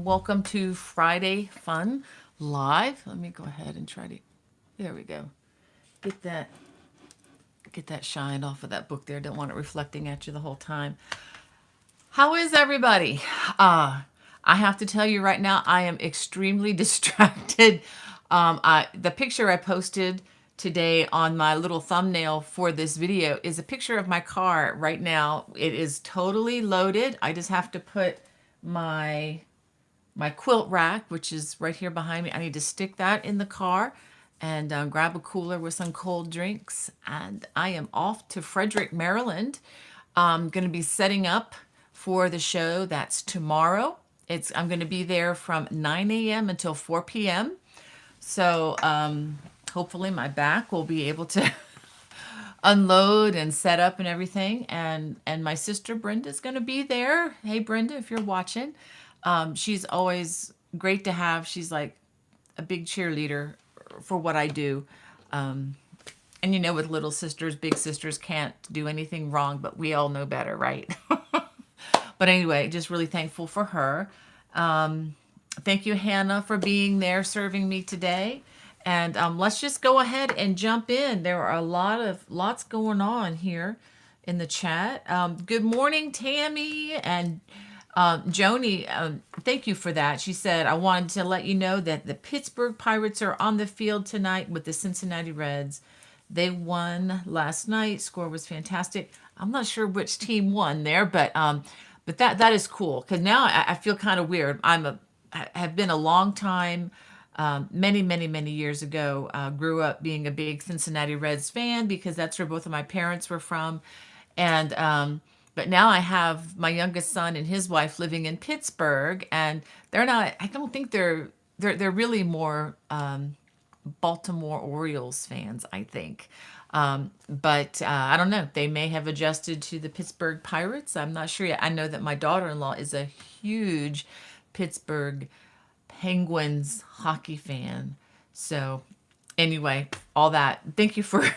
welcome to Friday Fun Live. Let me go ahead and try to, there we go. Get that, get that shine off of that book there. Don't want it reflecting at you the whole time. How is everybody? I have to tell you right now, I am extremely distracted. The picture I posted today on my little thumbnail for this video is a picture of my car right now. It is totally loaded. I just have to put my quilt rack, which is right here behind me. I need to stick that in the car and grab a cooler with some cold drinks. And I am off to Frederick, Maryland. I'm going to be setting up for the show. That's tomorrow. I'm going to be there from 9 a.m. until 4 p.m. So hopefully my back will be able to unload and set up and everything. And my sister Brenda's going to be there. Hey Brenda, if you're watching. She's always great to have. She's like a big cheerleader for what I do. And you know, with little sisters, big sisters can't do anything wrong, but we all know better, right? But anyway, just really thankful for her. Thank you, Hannah, for being there serving me today. And let's just go ahead and jump in. There are lots going on here in the chat. Good morning, Tammy and Joni. Thank you for that. She said, I wanted to let you know that the Pittsburgh Pirates are on the field tonight with the Cincinnati Reds. They won last night. Score was fantastic. I'm not sure which team won there, but that is cool because now I feel kind of weird. I have been a long time, many years ago. Grew up being a big Cincinnati Reds fan because that's where both of my parents were from, and but now I have my youngest son and his wife living in Pittsburgh, and they're not. I don't think they're really more Baltimore Orioles fans, I think. But I don't know. They may have adjusted to the Pittsburgh Pirates. I'm not sure yet. I know that my daughter-in-law is a huge Pittsburgh Penguins hockey fan. So anyway, all that. Thank you for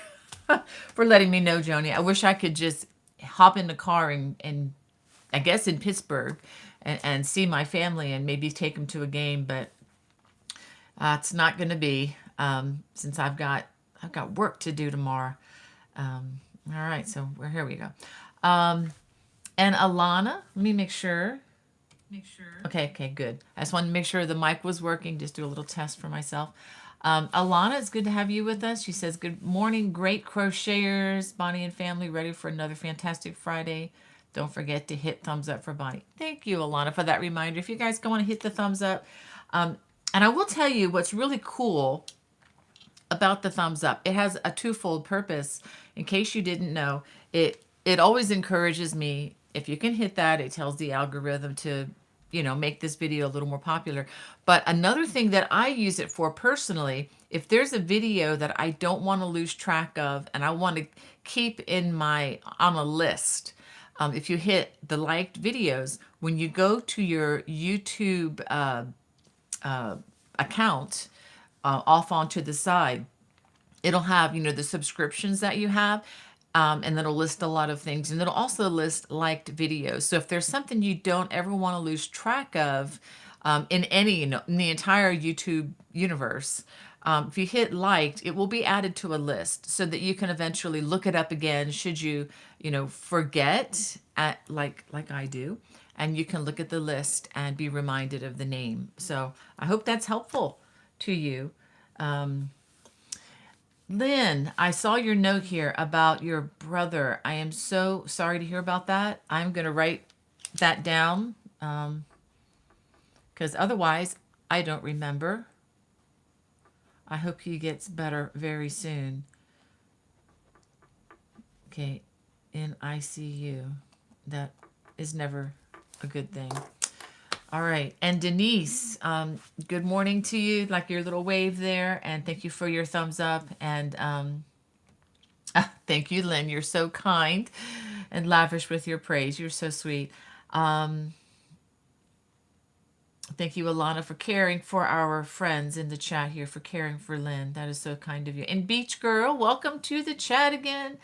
for letting me know, Joni. I wish I could just hop in the car and I guess in Pittsburgh and see my family and maybe take them to a game, but it's not going to be since I've got work to do tomorrow. All right, so here we go. And Alana, let me make sure. Okay, good. I just wanted to make sure the mic was working. Just do a little test for myself. Alana, it's good to have you with us. She says, good morning, great crocheters. Bonnie and family ready for another fantastic Friday. Don't forget to hit thumbs up for Bonnie. Thank you, Alana, for that reminder. If you guys go on and hit the thumbs up. And I will tell you what's really cool about the thumbs up. It has a twofold purpose. In case you didn't know, it always encourages me. If you can hit that, it tells the algorithm to, make this video a little more popular. But another thing that I use it for personally, if there's a video that I don't want to lose track of and I want to keep on a list, if you hit the liked videos, when you go to your YouTube account, off onto the side, it'll have, the subscriptions that you have. And it'll list a lot of things, and it'll also list liked videos. So if there's something you don't ever want to lose track of in the entire YouTube universe, if you hit liked, it will be added to a list so that you can eventually look it up again should you, forget like I do, and you can look at the list and be reminded of the name. So I hope that's helpful to you. Lynn, I saw your note here about your brother. I am so sorry to hear about that. I'm going to write that down because otherwise I don't remember. I hope he gets better very soon. Okay, in ICU. That is never a good thing. All right. And Denise, good morning to you, like your little wave there. And thank you for your thumbs up. And thank you, Lynn. You're so kind and lavish with your praise. You're so sweet. Thank you, Alana, for caring for our friends in the chat here, for caring for Lynn. That is so kind of you. And Beach Girl, welcome to the chat again.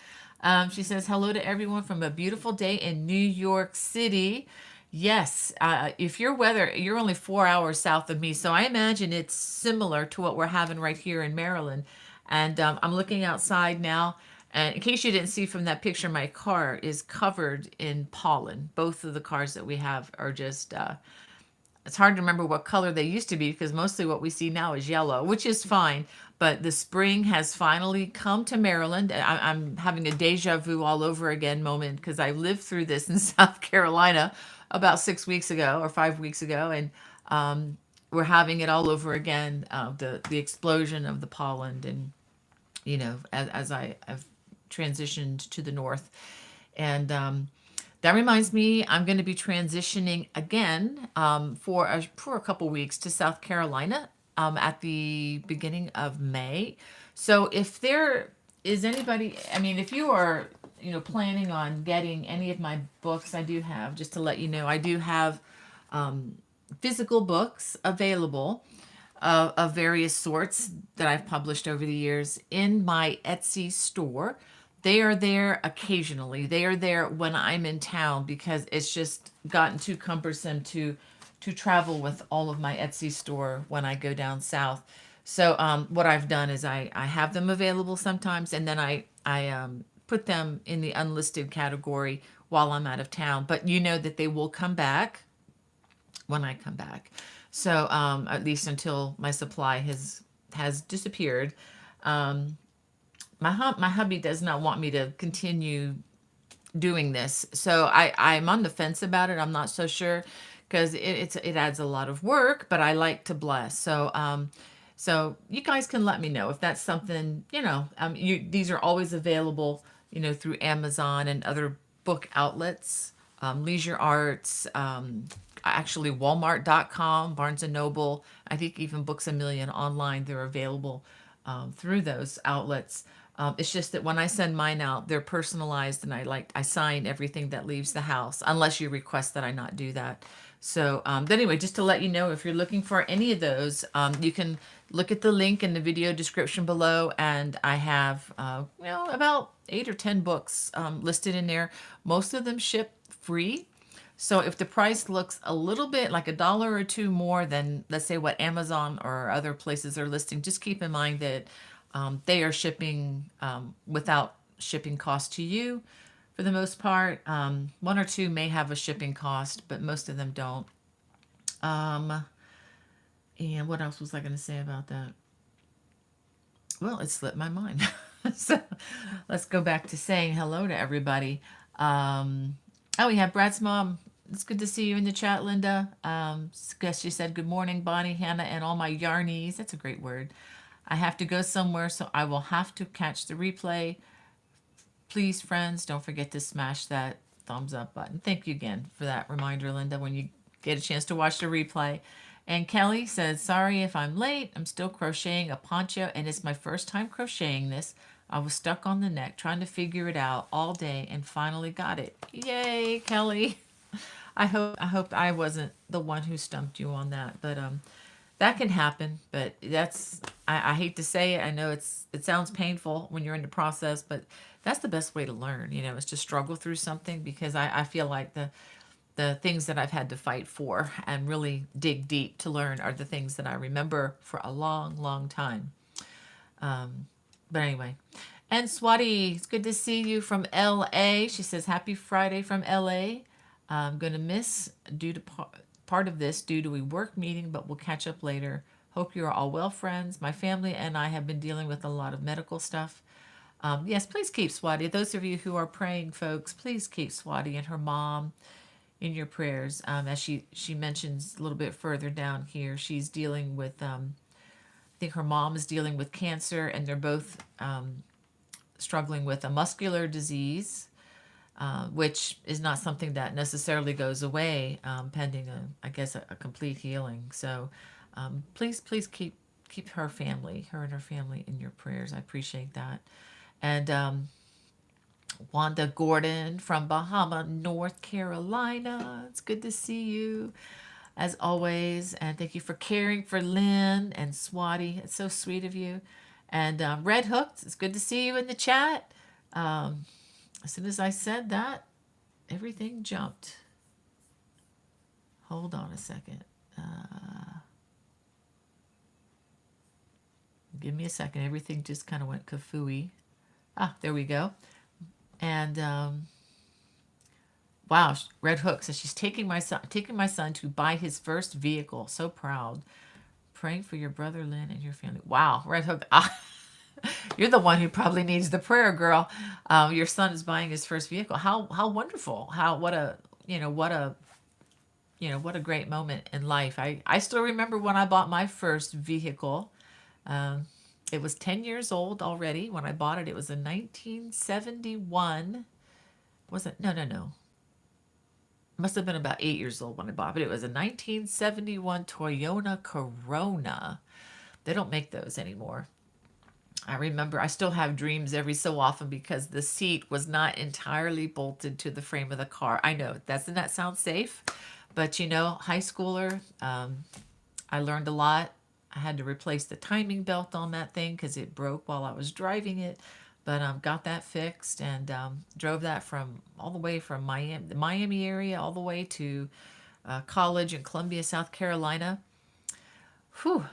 She says, hello to everyone from a beautiful day in New York City. Yes, if your weather, you're only 4 hours south of me, so I imagine it's similar to what we're having right here in Maryland. And I'm looking outside now, and in case you didn't see from that picture, my car is covered in pollen. Both of the cars that we have are just, it's hard to remember what color they used to be because mostly what we see now is yellow, which is fine. But the spring has finally come to Maryland. I'm having a deja vu all over again moment because I lived through this in South Carolina about 6 weeks ago or 5 weeks ago, and we're having it all over again. The explosion of the pollen, and as I've transitioned to the north, and that reminds me, I'm going to be transitioning again for a couple weeks to South Carolina at the beginning of May. So if there is anybody, I mean, if you are planning on getting any of my books, I do have, just to let you know, I do have physical books available of various sorts that I've published over the years in my Etsy store. They are there occasionally. They are there when I'm in town because it's just gotten too cumbersome to travel with all of my Etsy store when I go down south. So what I've done is I have them available sometimes, and then I put them in the unlisted category while I'm out of town. But you know that they will come back when I come back. So at least until my supply has disappeared. My hubby does not want me to continue doing this, so I'm on the fence about it. I'm not so sure because it adds a lot of work, but I like to bless. So you guys can let me know if that's something these are always available through Amazon and other book outlets, Leisure Arts, actually Walmart.com, Barnes and Noble. I think even Books a Million online, they're available through those outlets. It's just that when I send mine out, they're personalized, and I sign everything that leaves the house, unless you request that I not do that. So, but anyway, just to let you know, if you're looking for any of those, you can look at the link in the video description below, and I have about 8 or 10 books listed in there. Most of them ship free. So if the price looks a little bit like $1 or $2 more than, let's say, what Amazon or other places are listing, just keep in mind that they are shipping without shipping cost to you for the most part. One or two may have a shipping cost, but most of them don't. Um, and what else was I going to say about that? Well, it slipped my mind. So let's go back to saying hello to everybody. Oh, we have Brad's mom. It's good to see you in the chat, Linda. Guess she said good morning, Bonnie, Hannah, and all my yarnies. That's a great word. I have to go somewhere, so I will have to catch the replay. Please, friends, don't forget to smash that thumbs up button. Thank you again for that reminder, Linda, when you get a chance to watch the replay. And Kelly says, sorry if I'm late. I'm still crocheting a poncho, and it's my first time crocheting this. I was stuck on the neck trying to figure it out all day and finally got it. Yay, Kelly. I hope I wasn't the one who stumped you on that, but that can happen. But I hate to say it. I know it sounds painful when you're in the process, but that's the best way to learn, is to struggle through something, because I feel like the things that I've had to fight for and really dig deep to learn are the things that I remember for a long, long time. But anyway, and Swati, it's good to see you from LA. She says, happy Friday from LA. I'm going to miss due to part of this due to a work meeting, but we'll catch up later. Hope you are all well, friends. My family and I have been dealing with a lot of medical stuff. Yes, please keep Swati. Those of you who are praying, folks, please keep Swati and her mom in your prayers. As she mentions a little bit further down here, she's dealing with, I think her mom is dealing with cancer, and they're both struggling with a muscular disease, which is not something that necessarily goes away pending, I guess, a complete healing. So please keep her and her family in your prayers. I appreciate that. And Wanda Gordon from Bahama, North Carolina. It's good to see you as always. And thank you for caring for Lynn and Swati. It's so sweet of you. And Red Hooked, it's good to see you in the chat. As soon as I said that, everything jumped. Hold on a second. Uh, Give me a second. Everything just kind of went kafooey. Ah, there we go. And wow, Red Hook says she's taking my son to buy his first vehicle. So proud. Praying for your brother Lynn and your family. Wow, Red Hook. You're the one who probably needs the prayer, girl. Your son is buying his first vehicle. How wonderful. How what a you know what a what a great moment in life. I still remember when I bought my first vehicle. Um, it was 10 years old already when I bought it. It was a 1971. Was it? No, no, no. Must have been about 8 years old when I bought it. But it was a 1971 Toyota Corona. They don't make those anymore. I remember I still have dreams every so often because the seat was not entirely bolted to the frame of the car. I know, doesn't that sound safe? But high schooler, I learned a lot. I had to replace the timing belt on that thing because it broke while I was driving it. But got that fixed and drove that from all the way from Miami, the Miami area, all the way to college in Columbia, South Carolina. Whew,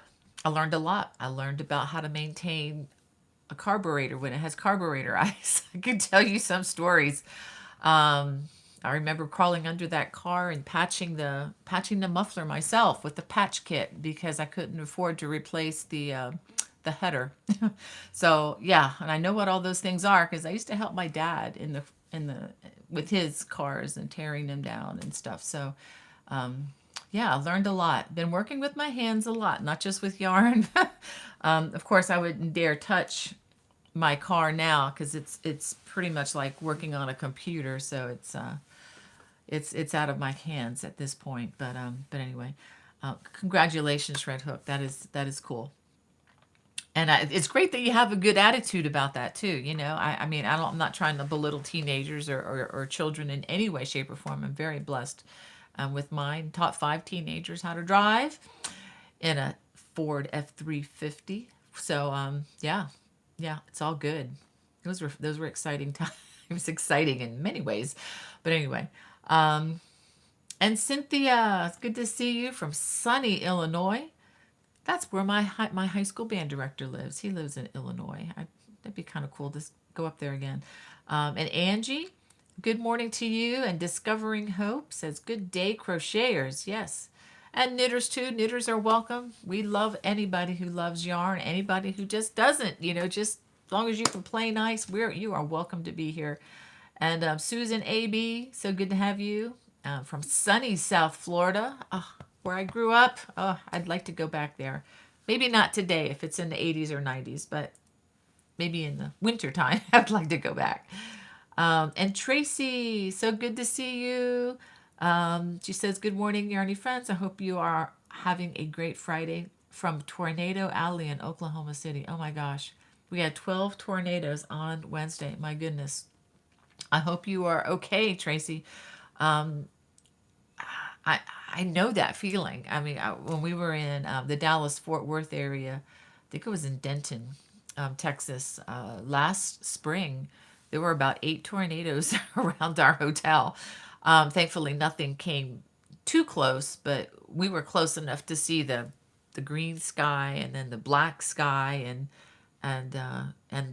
I learned a lot. I learned about how to maintain a carburetor when it has carburetor ice. I could tell you some stories. Um, I remember crawling under that car and patching the muffler myself with the patch kit because I couldn't afford to replace the header. So yeah, and I know what all those things are because I used to help my dad in the with his cars and tearing them down and stuff. So yeah, I learned a lot. Been working with my hands a lot, not just with yarn. Of course, I wouldn't dare touch my car now because it's pretty much like working on a computer. So it's out of my hands at this point. But anyway, congratulations, Red Hook. That is cool. And it's great that you have a good attitude about that too. I mean, I'm not trying to belittle teenagers or children in any way, shape, or form. I'm very blessed with mine. Taught 5 teenagers how to drive in a Ford F-350. So yeah, yeah, it's all good. Those were exciting times. It was exciting in many ways, but anyway. Um, and Cynthia, it's good to see you from sunny Illinois. That's where my high school band director lives. He lives in Illinois. That'd be kind of cool to go up there again. And Angie, good morning to you. And Discovering Hope says, good day, crocheters. Yes. And knitters too. Knitters are welcome. We love anybody who loves yarn, anybody who just doesn't, just as long as you can play nice, you are welcome to be here. And Susan AB, so good to have you from sunny South Florida, where I grew up. Oh, I'd like to go back there. Maybe not today if it's in the 80s or 90s, but maybe in the winter time, I'd like to go back. And Tracy, so good to see you. She says, good morning, Yarny friends. I hope you are having a great Friday from Tornado Alley in Oklahoma City. Oh my gosh. We had 12 tornadoes on Wednesday. My goodness. I hope you are okay, Tracy. Um, I I know that feeling. I mean, when we were in the Dallas Fort Worth area, I think it was in Denton, Texas, last spring. There were about 8 tornadoes around our hotel. Thankfully, nothing came too close, but we were close enough to see the green sky and then the black sky and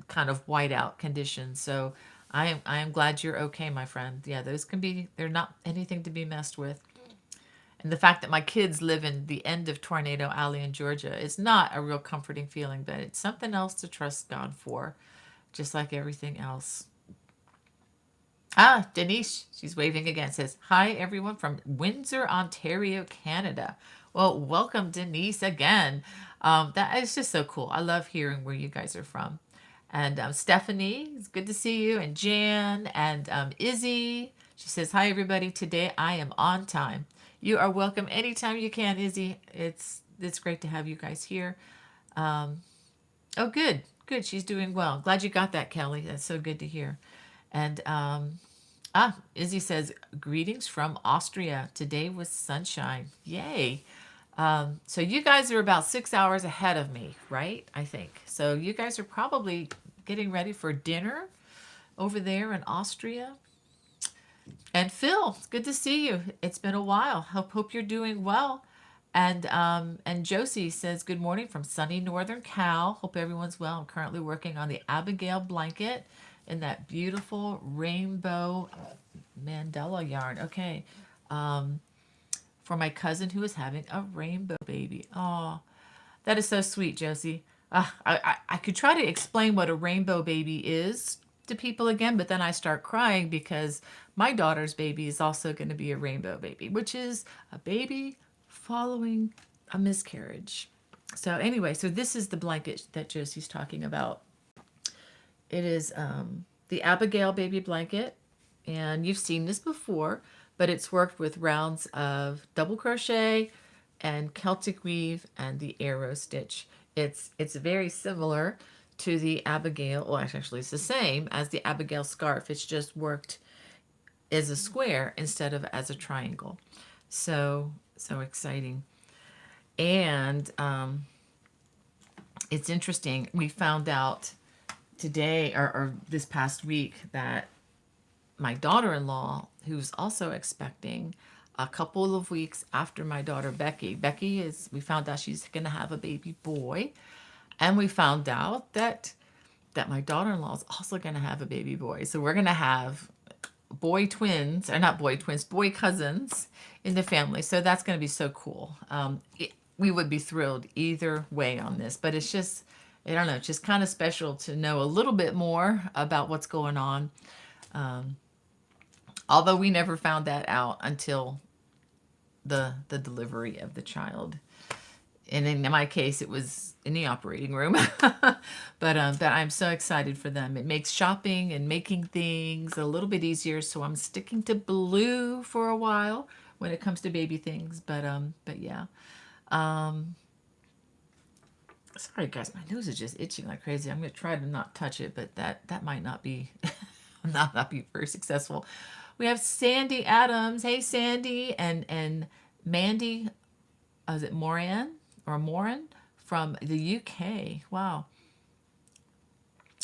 kind of whiteout conditions. So I am glad you're okay, my friend. Yeah, they're not anything to be messed with. And the fact that my kids live in the end of Tornado Alley in Georgia is not a real comforting feeling, but it's something else to trust God for, just like everything else. Ah, Denise, she's waving again, says, hi, everyone from Windsor, Ontario, Canada. Well, welcome, Denise, again. That is just so cool. I love hearing where you guys are from. And Stephanie, it's good to see you. And Jan and Izzy. She says, hi, everybody. Today I am on time. You are welcome anytime you can, Izzy. It's great to have you guys here. Oh, good. Good. She's doing well. Glad you got that, Kelly. That's so good to hear. And Izzy says, greetings from Austria. Today was sunshine. Yay. So you guys are about 6 hours ahead of me, right? I think. So you guys are probably getting ready for dinner over there in Austria. And Phil, it's good to see you. It's been a while. Hope you're doing well. And Josie says good morning from sunny Northern Cal. Hope everyone's well. I'm currently working on the Abigail blanket in that beautiful rainbow Mandela yarn. Okay, for my cousin who is having a rainbow baby. Oh, that is so sweet, Josie. I could try to explain what a rainbow baby is to people again, but then I start crying because my daughter's baby is also going to be a rainbow baby, which is a baby following a miscarriage. So, anyway, so this is the blanket that Josie's talking about. It is the Abigail baby blanket, and you've seen this before, but it's worked with rounds of double crochet and Celtic weave and the arrow stitch. It's very similar to the Abigail, well, actually, it's the same as the Abigail scarf. It's just worked as a square instead of as a triangle. So exciting. And it's interesting. We found out today or this past week that my daughter-in-law, who's also expecting a couple of weeks after my daughter Becky is, we found out she's going to have a baby boy, and we found out that my daughter-in-law is also going to have a baby boy. So we're going to have boy twins, or not boy twins, boy cousins in the family. So that's going to be so cool. We would be thrilled either way on this, but it's just, I don't know, it's just kind of special to know a little bit more about what's going on. Although we never found that out until the delivery of the child. And in my case, it was in the operating room. But I'm so excited for them. It makes shopping and making things a little bit easier. So I'm sticking to blue for a while when it comes to baby things. But yeah. Sorry guys, my nose is just itching like crazy. I'm gonna try to not touch it, but that might not be not be very successful. We have Sandy Adams. Hey Sandy, and Mandy, is it Moran or Moran from the UK? Wow.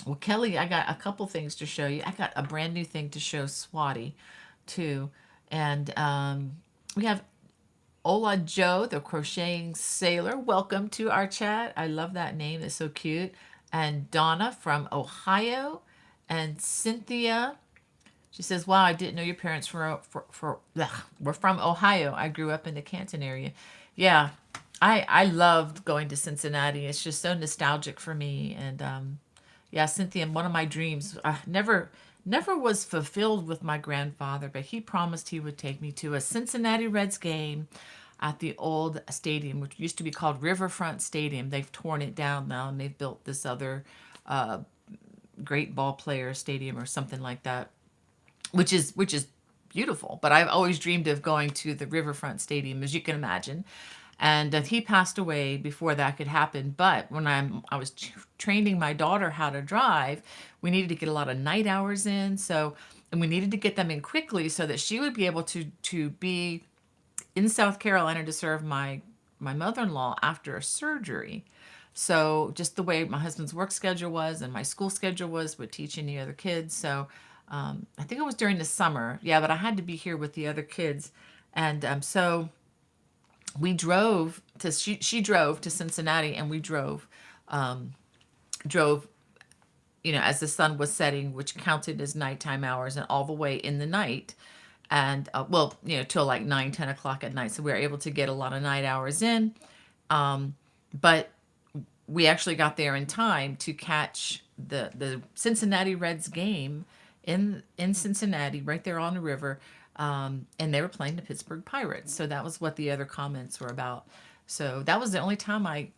Well, Kelly, I got a couple things to show you. I got a brand new thing to show Swati too. And we have Ola Joe, the crocheting sailor. Welcome to our chat. I love that name. It's so cute. And Donna from Ohio. And Cynthia. She says, wow, I didn't know your parents were from Ohio. I grew up in the Canton area. Yeah, I loved going to Cincinnati. It's just so nostalgic for me. And yeah, Cynthia, one of my dreams, never was fulfilled with my grandfather, but he promised he would take me to a Cincinnati Reds game at the old stadium, which used to be called Riverfront Stadium. They've torn it down now and they've built this other great ball player stadium or something like that, which is beautiful. But I've always dreamed of going to the Riverfront Stadium, as you can imagine. And he passed away before that could happen. But when I was training my daughter how to drive, we needed to get a lot of night hours in. So, and we needed to get them in quickly so that she would be able to be in South Carolina to serve my mother-in-law after a surgery. So just the way my husband's work schedule was and my school schedule was with teaching the other kids. So I think it was during the summer. Yeah, but I had to be here with the other kids. And so we drove to, she drove to Cincinnati, and we drove, as the sun was setting, which counted as nighttime hours, and all the way in the night. And well, till like 9, 10 o'clock at night. So we were able to get a lot of night hours in. But we actually got there in time to catch the Cincinnati Reds game in Cincinnati, right there on the river. And they were playing the Pittsburgh Pirates. So that was what the other comments were about. So that was the only time I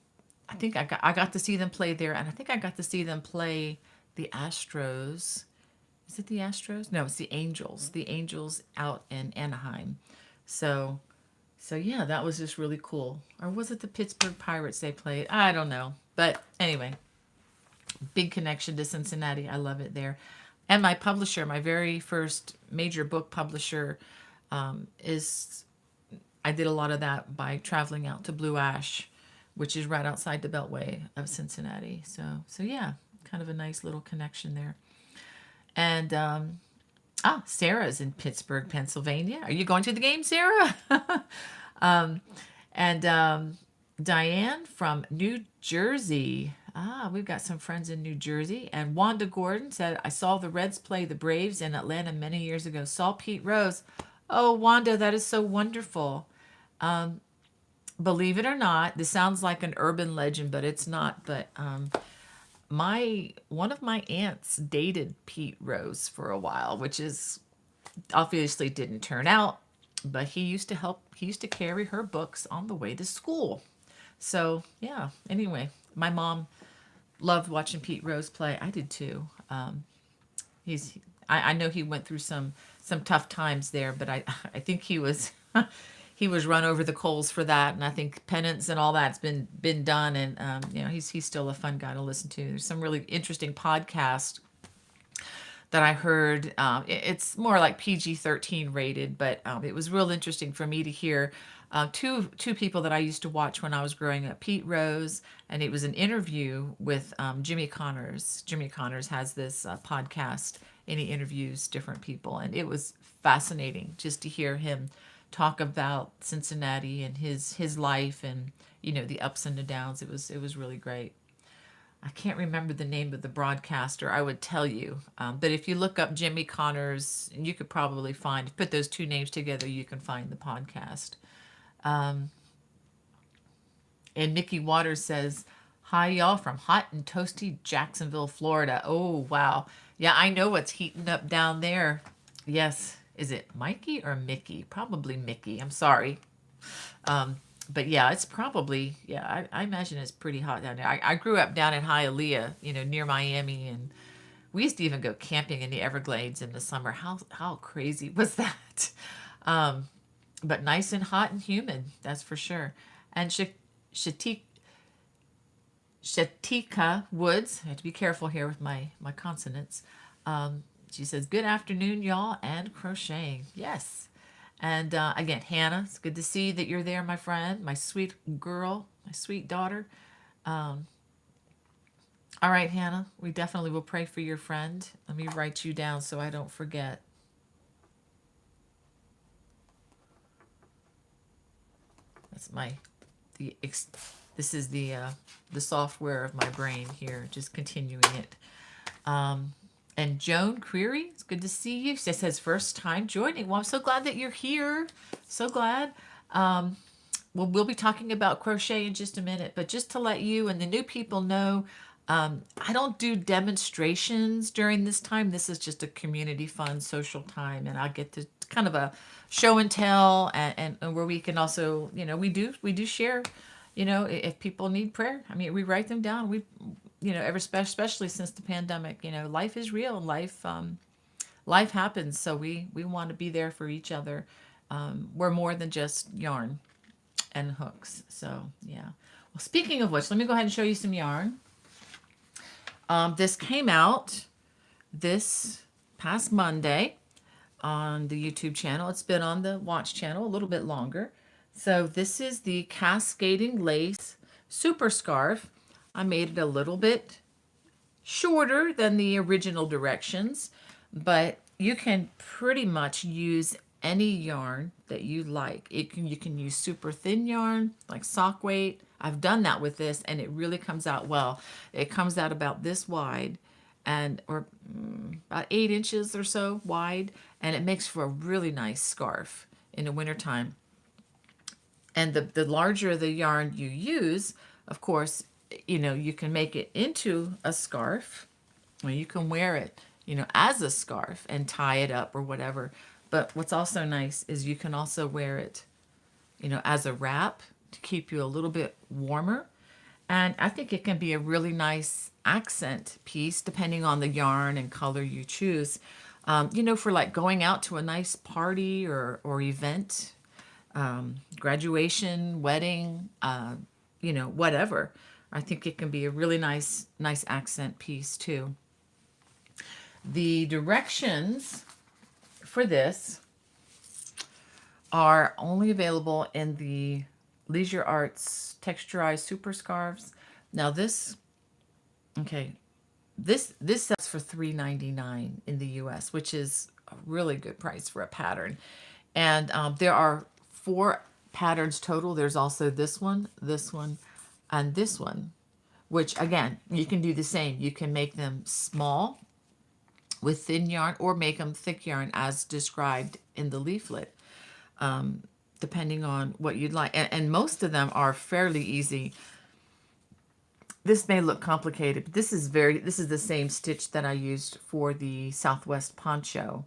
think I got to see them play there, and I think I got to see them play the Astros. Is it the Astros? No, it's the Angels. The Angels out in Anaheim. So so yeah, that was just really cool. Or was it the Pittsburgh Pirates they played? I don't know. But anyway, big connection to Cincinnati. I love it there. And my publisher, my very first major book publisher, is I did a lot of that by traveling out to Blue Ash, which is right outside the Beltway of Cincinnati. So yeah, kind of a nice little connection there. And Ah, Sarah's in Pittsburgh, Pennsylvania. Are you going to the game, Sarah? um, and Diane from New Jersey. Ah, we've got some friends in New Jersey. And Wanda Gordon said, I saw the Reds play the Braves in Atlanta many years ago. Saw Pete Rose. Oh, Wanda, that is so wonderful. Believe it or not, this sounds like an urban legend, but it's not. But my one of my aunts dated Pete Rose for a while, which is obviously didn't turn out, but he used to carry her books on the way to school. So yeah, anyway, my mom loved watching Pete Rose play. I did too. He's I know he went through some tough times there, but I think he was he was run over the coals for that, and I think penance and all that's been done, and he's still a fun guy to listen to. There's some really interesting podcasts that I heard. It's more like PG-13 rated, but it was real interesting for me to hear two people that I used to watch when I was growing up, Pete Rose, and it was an interview with Jimmy Connors. Jimmy Connors has this podcast, and he interviews different people, and it was fascinating just to hear him talk about Cincinnati and his life and the ups and the downs. It was really great. I can't remember the name of the broadcaster. I would tell you. But if you look up Jimmy Connors, you could probably find, put those two names together, you can find the podcast. And Mickey Waters says, hi, y'all, from hot and toasty Jacksonville, Florida. Oh, wow. Yeah, I know what's heating up down there. Yes. Is it Mikey or Mickey? Probably Mickey. I'm sorry. But yeah, it's probably, yeah, I imagine it's pretty hot down there. I grew up down in Hialeah, near Miami, and we used to even go camping in the Everglades in the summer. How crazy was that? Um, but nice and hot and humid, that's for sure. And Shatika, Shatika Woods, I have to be careful here with my consonants. She says, good afternoon, y'all, and crocheting. Yes. And again, Hannah, it's good to see that you're there, my friend, my sweet girl, my sweet daughter. All right, Hannah, we definitely will pray for your friend. Let me write you down so I don't forget. That's the this is the software of my brain here, just continuing it. And Joan Creary, it's good to see you. She says first time joining. Well, I'm so glad that you're here. So glad. Well, we'll be talking about crochet in just a minute, but just to let you and the new people know, I don't do demonstrations during this time. This is just a community fun social time, and I get to kind of a show and tell, and where we can also, we do share, if people need prayer. I mean, we write them down. Especially since the pandemic, life is real. Life happens, so we want to be there for each other. We're more than just yarn and hooks. So yeah. Well, speaking of which, let me go ahead and show you some yarn. This came out this past Monday on the YouTube channel. It's been on the Watch channel a little bit longer. So this is the Cascading Lace Super Scarf. I made it a little bit shorter than the original directions, but you can pretty much use any yarn that you like. You can use super thin yarn like sock weight. I've done that with this, and it really comes out well. It comes out about this wide, or about 8 inches or so wide, and it makes for a really nice scarf in the wintertime. And the larger the yarn you use, of course, you can make it into a scarf, or you can wear it, as a scarf and tie it up or whatever. But what's also nice is you can also wear it, as a wrap to keep you a little bit warmer. And I think it can be a really nice accent piece depending on the yarn and color you choose. For like going out to a nice party or event, graduation, wedding, whatever. I think it can be a really nice accent piece too. The directions for this are only available in the Leisure Arts texturized super scarves. Now this sells for $3.99 in the US, which is a really good price for a pattern. And there are 4 patterns total. There's also this one, and this one, which again, you can do the same. You can make them small with thin yarn or make them thick yarn as described in the leaflet, depending on what you'd like. And most of them are fairly easy. This may look complicated, but this is the same stitch that I used for the Southwest poncho,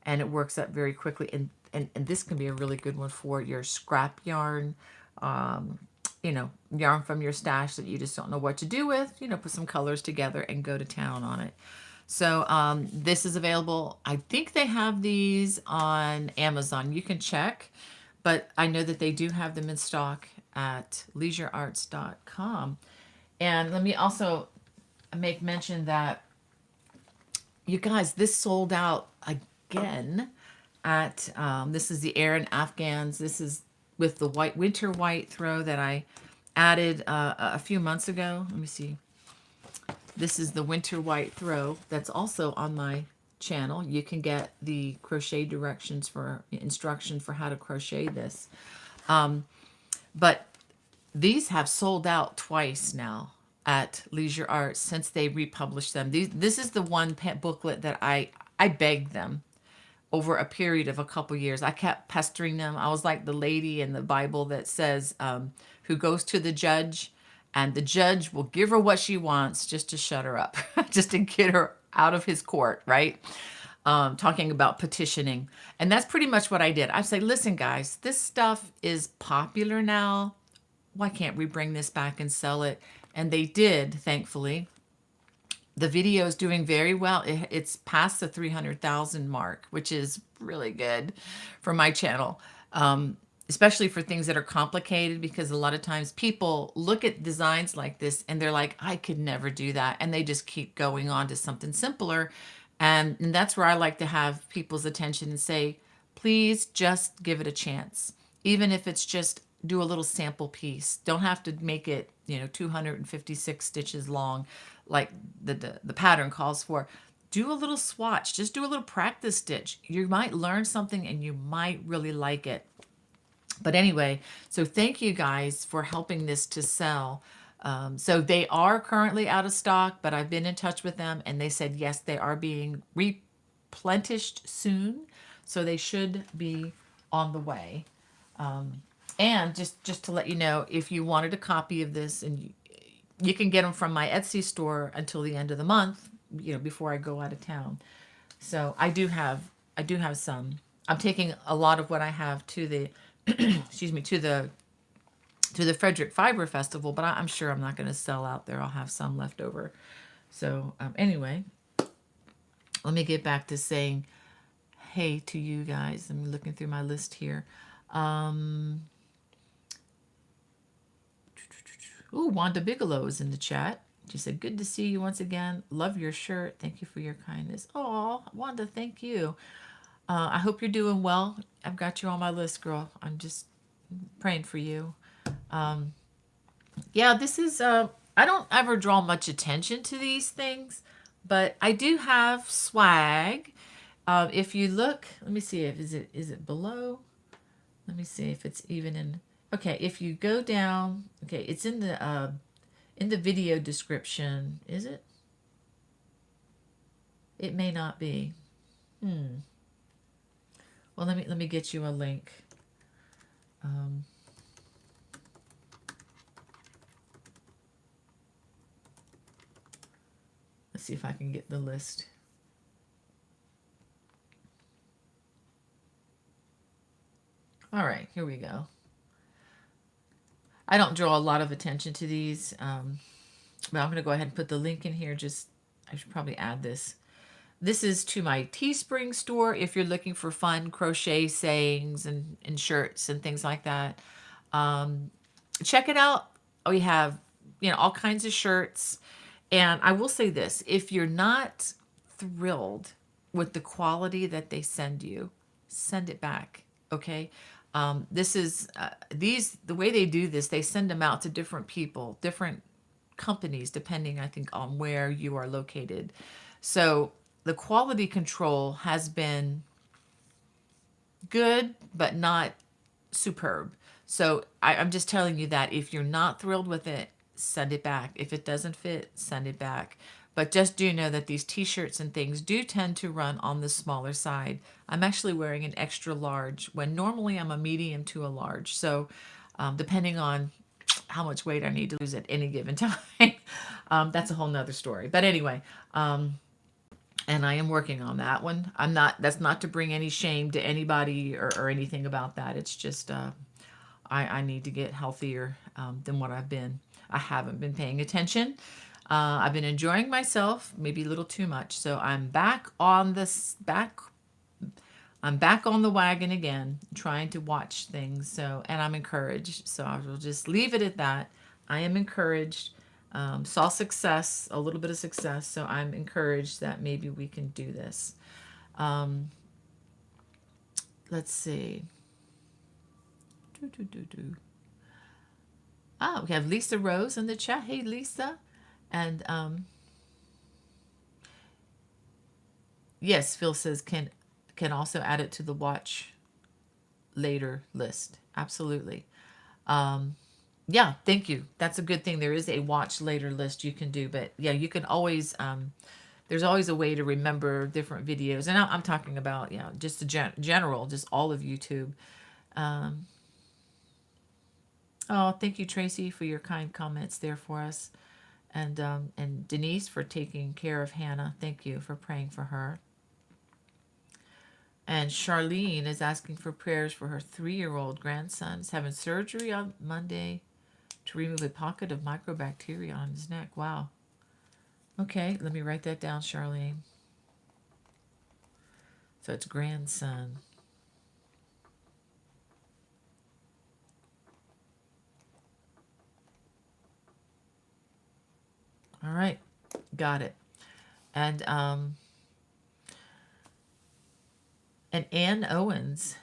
and it works up very quickly. And this can be a really good one for your scrap yarn, yarn from your stash that you just don't know what to do with. Put some colors together and go to town on it. So this is available. I think they have these on Amazon. You can check, but I know that they do have them in stock at leisurearts.com. And let me also make mention that, you guys, this sold out again at, this is the Aran Afghans. This is with the winter white throw that I added a few months ago. Let me see. This is the winter white throw that's also on my channel. You can get the crochet instructions for how to crochet this. But these have sold out twice now at Leisure Arts since they republished them. This is the one booklet that I begged them over a period of a couple years. I kept pestering them. I was like the lady in the Bible that says, who goes to the judge, and the judge will give her what she wants just to shut her up, just to get her out of his court, right? Talking about petitioning. And that's pretty much what I did. I say, listen, guys, this stuff is popular now. Why can't we bring this back and sell it? And they did, thankfully. The video is doing very well. It's past the 300,000 mark, which is really good for my channel. Especially for things that are complicated, because a lot of times people look at designs like this and they're like, I could never do that. And they just keep going on to something simpler. And that's where I like to have people's attention and say, please just give it a chance. Even if it's just do a little sample piece. Don't have to make it, 256 stitches long like the pattern calls for. Do a little swatch. Just do a little practice stitch. You might learn something and you might really like it. But anyway, so thank you guys for helping this to sell. So they are currently out of stock, but I've been in touch with them and they said, yes, they are being replenished soon. So they should be on the way. And just to let you know, if you wanted a copy of this, and you can get them from my Etsy store until the end of the month, before I go out of town. So I do have some. I'm taking a lot of what I have to the excuse me, to the Frederick Fiber Festival, but I'm sure I'm not going to sell out there. I'll have some left over. So anyway, let me get back to saying hey to you guys. I'm looking through my list here. Ooh, Wanda Bigelow is in the chat. She said, good to see you once again. Love your shirt. Thank you for your kindness. Oh, Wanda, thank you. I hope you're doing well. I've got you on my list, girl. I'm just praying for you. Yeah, this is, I don't ever draw much attention to these things, but I do have swag. If you look, let me see if, is it below? Let me see if it's even in, okay, if you go down, okay, it's in the video description, is it? It may not be. Well, let me get you a link. Let's see if I can get the list. All right, here we go. I don't draw a lot of attention to these, but I'm going to go ahead and put the link in here. I should probably add this. This is to my Teespring store if you're looking for fun crochet sayings and shirts and things like that. Check it out. We have, all kinds of shirts. And I will say this, if you're not thrilled with the quality that they send you, send it back, okay? This is, the way they do this, they send them out to different people, different companies, depending, I think, on where you are located. So the quality control has been good, but not superb. So I'm just telling you that if you're not thrilled with it, send it back. If it doesn't fit, send it back. But just do know that these t-shirts and things do tend to run on the smaller side. I'm actually wearing an extra large when normally I'm a medium to a large. So depending on how much weight I need to lose at any given time, that's a whole nother story. But anyway, and I am working on that one. That's not to bring any shame to anybody or anything about that. It's just, I need to get healthier than what I've been. I haven't been paying attention. I've been enjoying myself, maybe a little too much. So I'm back on the wagon again, trying to watch things. So, and I'm encouraged. So I will just leave it at that. I am encouraged. Saw success, a little bit of success. So I'm encouraged that maybe we can do this. Let's see. Oh, we have Lisa Rose in the chat. Hey, Lisa. And yes, Phil says can also add it to the watch later list. Absolutely. Yeah, thank you. That's a good thing. There is a watch later list you can do, but yeah, you can always there's always a way to remember different videos. And I'm talking about, just the general, just all of YouTube. Oh, thank you, Tracy, for your kind comments there for us. And Denise for taking care of Hannah. Thank you for praying for her. And Charlene is asking for prayers for her 3-year-old grandson. He's having surgery on Monday to remove a pocket of microbacteria on his neck. Wow. Okay, let me write that down, Charlene. So it's grandson. All right, got it. And Ann Owens,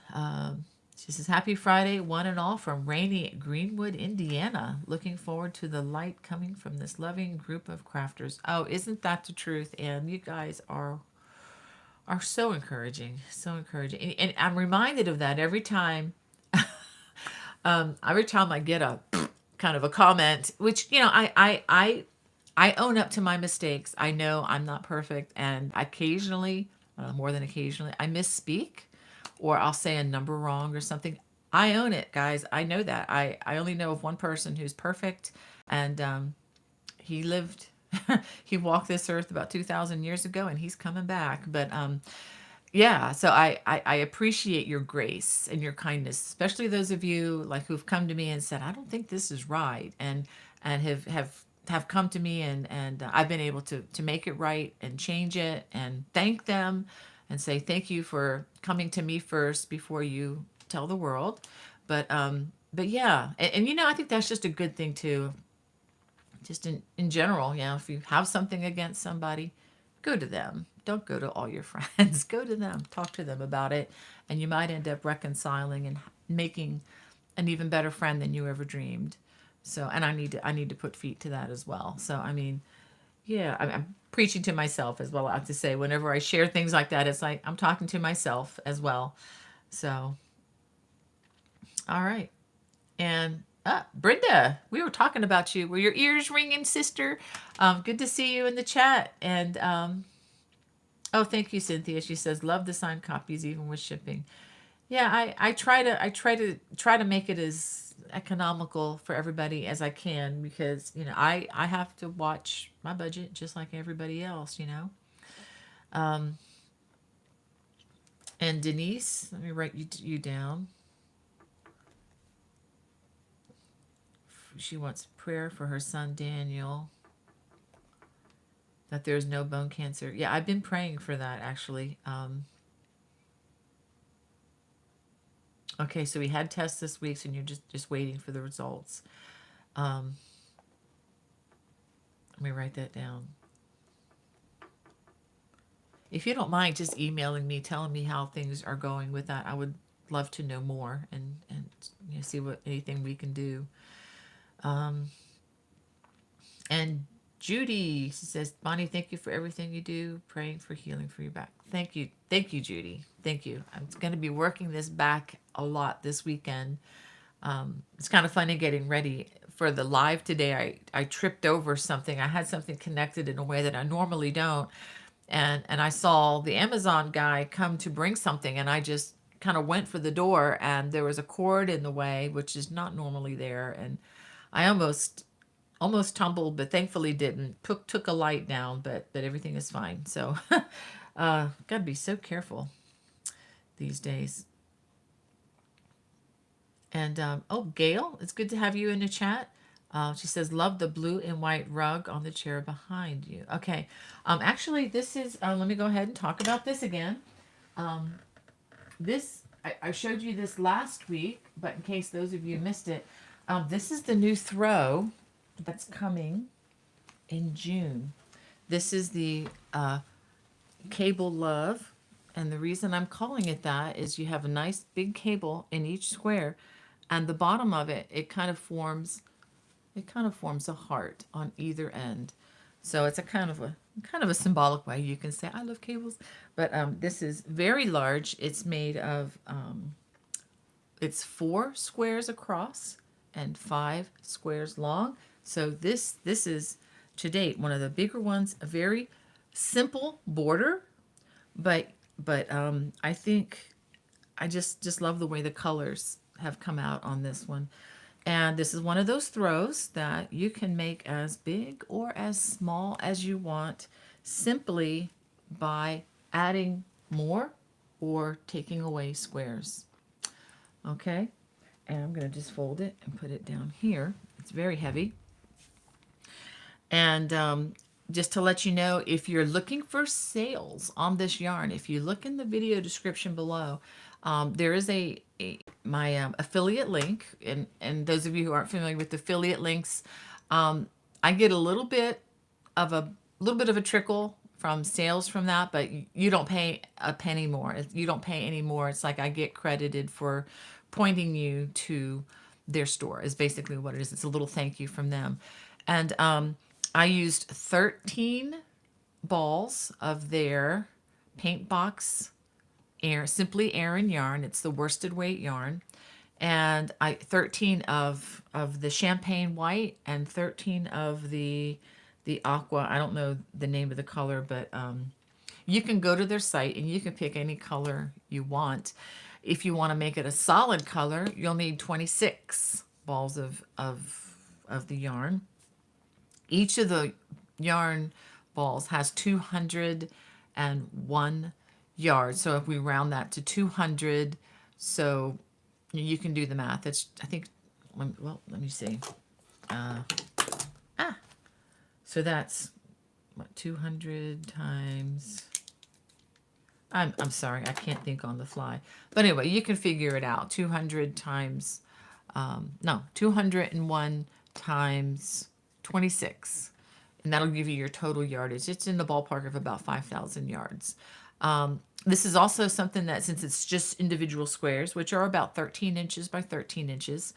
she says, Happy Friday, one and all, from rainy Greenwood, Indiana. Looking forward to the light coming from this loving group of crafters. Oh, isn't that the truth? And you guys are so encouraging, so encouraging. And I'm reminded of that every time. Every time I get a kind of a comment, which I own up to my mistakes. I know I'm not perfect, and occasionally, more than occasionally, I misspeak, or I'll say a number wrong or something. I own it, guys. I know that. I only know of one person who's perfect, and he lived, he walked this earth about 2,000 years ago, and he's coming back. But yeah, so I appreciate your grace and your kindness, especially those of you like who've come to me and said, I don't think this is right, and have come to me, and I've been able to make it right and change it and thank them and say thank you for coming to me first before you tell the world. But yeah, and I think that's just a good thing too. Just in general, if you have something against somebody, go to them. Don't go to all your friends. Go to them. Talk to them about it, and you might end up reconciling and making an even better friend than you ever dreamed. So, and I need to put feet to that as well. So, I mean, yeah, I'm preaching to myself as well. I have to say, whenever I share things like that, it's like I'm talking to myself as well. So, all right. And Brenda, we were talking about you. Were your ears ringing, sister? Good to see you in the chat. And oh, thank you, Cynthia. She says, love the signed copies even with shipping. Yeah, I try to make it as economical for everybody as I can, because I have to watch my budget just like everybody else. And Denise, let me write you down. She wants prayer for her son Daniel, that there's no bone cancer. Yeah, I've been praying for that actually. Okay, so we had tests this week, and you're just waiting for the results. Let me write that down. If you don't mind just emailing me, telling me how things are going with that, I would love to know more and see what anything we can do. And Judy, she says, Bonnie, thank you for everything you do. Praying for healing for your back. Thank you. Thank you, Judy. Thank you. I'm going to be working this back a lot this weekend. It's kind of funny getting ready for the live today. I tripped over something. I had something connected in a way that I normally don't. And I saw the Amazon guy come to bring something, and I just kind of went for the door, and there was a cord in the way, which is not normally there. And I almost tumbled, but thankfully didn't. Took a light down, but everything is fine. So gotta be so careful these days. And oh, Gail, it's good to have you in the chat. She says, "Love the blue and white rug on the chair behind you." Okay, actually, this is. Let me go ahead and talk about this again. Um, this I showed you this last week, but in case those of you missed it, this is the new throw that's coming in June. This is the Cable Love, and the reason I'm calling it that is you have a nice big cable in each square, and the bottom of it it kind of forms a heart on either end. So it's a kind of a symbolic way you can say I love cables. But this is very large. It's made of it's 4 squares across and 5 squares long. So this is to date one of the bigger ones. A very simple border, but I think I just love the way the colors have come out on this one. And this is one of those throws that you can make as big or as small as you want simply by adding more or taking away squares. Okay? And I'm going to just fold it and put it down here. It's very heavy. And just to let you know, if you're looking for sales on this yarn, if you look in the video description below, there is my affiliate link, and those of you who aren't familiar with affiliate links, I get a little bit of a trickle from sales from that, but you don't pay a penny more. You don't pay any more. It's like I get credited for pointing you to their store is basically what it is. It's a little thank you from them. And I used 13 balls of their paint box Simply Aran yarn. It's the worsted weight yarn. And 13 of the champagne white and 13 of the aqua. I don't know the name of the color, but you can go to their site and you can pick any color you want. If you want to make it a solid color, you'll need 26 balls of the yarn. Each of the yarn balls has 201 yards. So if we round that to 200, so you can do the math. It's, I think, well, let me see. So that's what, 200 times. I'm sorry, I can't think on the fly. But anyway, you can figure it out. 200 times, no, 201 times 26. And that'll give you your total yardage. It's in the ballpark of about 5,000 yards. This is also something that, since it's just individual squares, which are about 13 inches by 13 inches,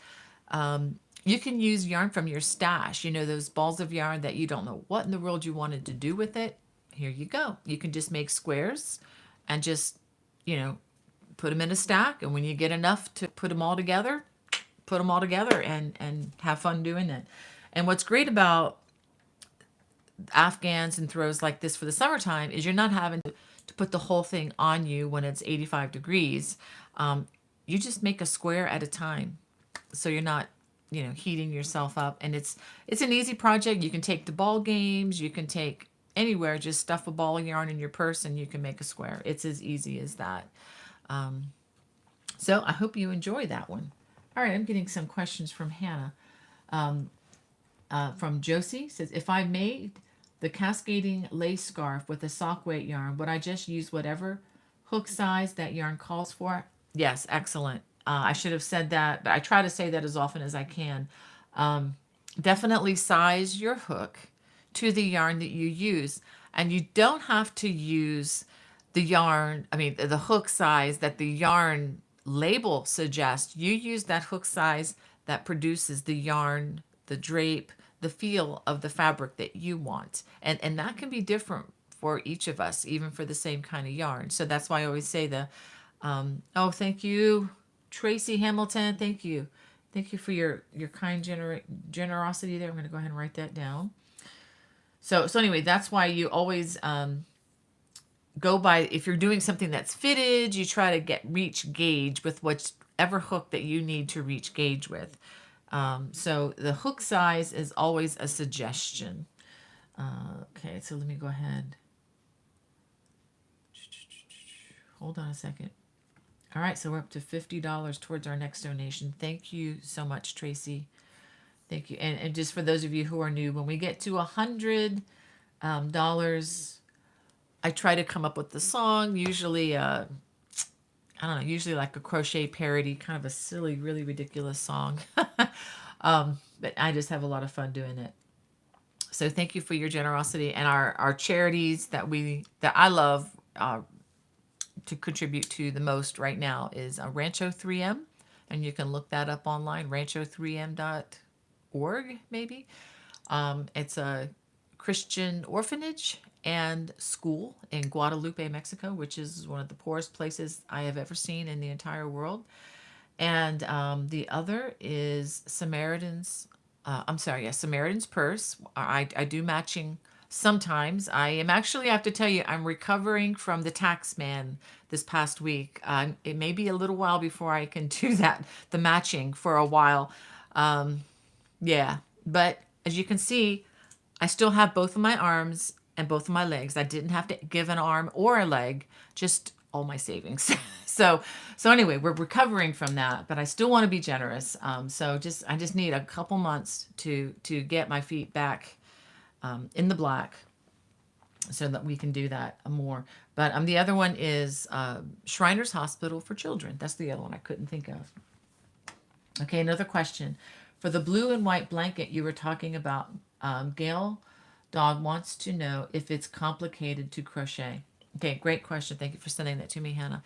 you can use yarn from your stash. You know, those balls of yarn that you don't know what in the world you wanted to do with it. Here you go. You can just make squares and just, put them in a stack. And when you get enough to put them all together, and have fun doing it. And what's great about Afghans and throws like this for the summertime is you're not having to put the whole thing on you when it's 85 degrees. You just make a square at a time. So you're not, heating yourself up. And it's an easy project. You can take to ball games. You can take anywhere. Just stuff a ball of yarn in your purse and you can make a square. It's as easy as that. So I hope you enjoy that one. All right, I'm getting some questions from Hannah. From Josie says, if I made the cascading lace scarf with a sock weight yarn, would I just use whatever hook size that yarn calls for? Yes, excellent. I should have said that, but I try to say that as often as I can. Definitely size your hook to the yarn that you use. And you don't have to use the hook size that the yarn label suggests. You use that hook size that produces the yarn, the drape, the feel of the fabric that you want. And that can be different for each of us, even for the same kind of yarn. So that's why I always say oh, thank you, Tracy Hamilton. Thank you. Thank you for your kind generosity there. I'm going to go ahead and write that down. So anyway, that's why you always go by, if you're doing something that's fitted, you try to reach gauge with whatever hook that you need to reach gauge with. So the hook size is always a suggestion. Okay, so let me go ahead. Hold on a second. All right, so we're up to $50 towards our next donation. Thank you so much, Tracy. Thank you. And just for those of you who are new, when we get to $100, I try to come up with the song. Usually, I don't know, usually like a crochet parody, kind of a silly, really ridiculous song. But I just have a lot of fun doing it. So thank you for your generosity, and our charities that I love to contribute to the most right now is Rancho 3M, and you can look that up online, rancho3m.org maybe. It's a Christian orphanage and school in Guadalupe, Mexico, which is one of the poorest places I have ever seen in the entire world. And the other is Samaritan's. Samaritan's Purse. I do matching sometimes. I am actually, I have to tell you, I'm recovering from the tax man this past week. It may be a little while before I can do that, the matching for a while. Yeah, but as you can see, I still have both of my arms and both of my legs. I didn't have to give an arm or a leg, just all my savings. So anyway, we're recovering from that, but I still want to be generous. I just need a couple months to get my feet back in the black, so that we can do that more. But the other one is Shriners Hospital for Children. That's the other one I couldn't think of. Okay, another question. For the blue and white blanket you were talking about, Gail Dog wants to know if it's complicated to crochet. Okay, great question. Thank you for sending that to me, Hannah.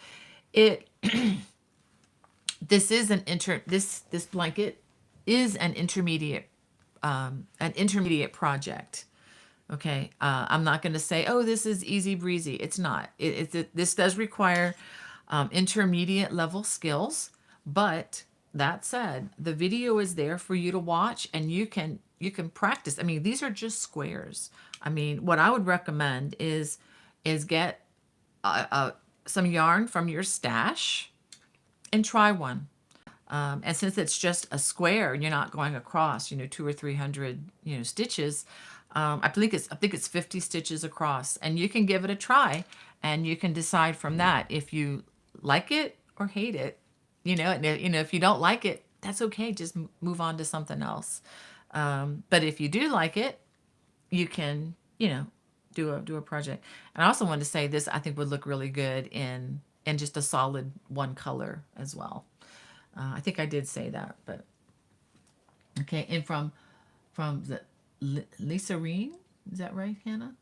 This blanket is an intermediate project. Okay, I'm not going to say, oh, this is easy breezy. It's not. This does require intermediate level skills, but that said, the video is there for you to watch, and you can practice. I mean, these are just squares. I mean, what I would recommend is get some yarn from your stash and try one. And since it's just a square, you're not going across, 200 or 300, stitches. I think it's 50 stitches across, and you can give it a try, and you can decide from that if you like it or hate it. And if you don't like it, that's okay. Just move on to something else. But if you do like it, you can, do a project. And I also wanted to say this, I think would look really good in just a solid one color as well. I think I did say that, but okay. And from the Lisa Reen, is that right, Hannah?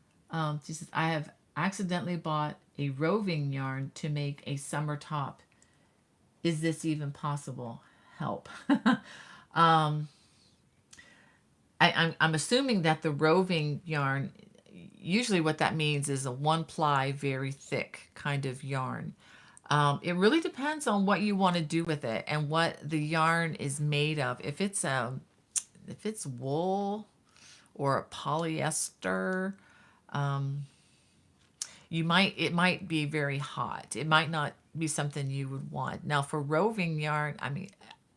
She says, I have accidentally bought a roving yarn to make a summer top. Is this even possible? Help. I'm assuming that the roving yarn, usually what that means is a one ply, very thick kind of yarn. It really depends on what you want to do with it and what the yarn is made of. If it's wool or polyester, it might be very hot. It might not be something you would want. Now for roving yarn, I mean,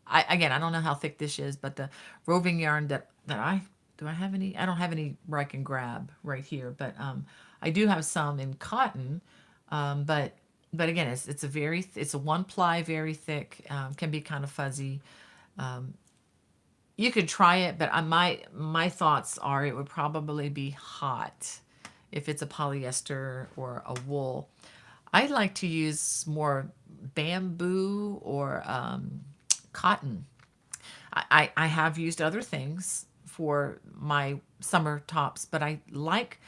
I don't know how thick this is, but the roving yarn that do I have any? I don't have any where I can grab right here, but I do have some in cotton. But again, it's a one ply, very thick, can be kind of fuzzy. You could try it, but my thoughts are it would probably be hot if it's a polyester or a wool. I like to use more bamboo or cotton. I have used other things for my summer tops, but I like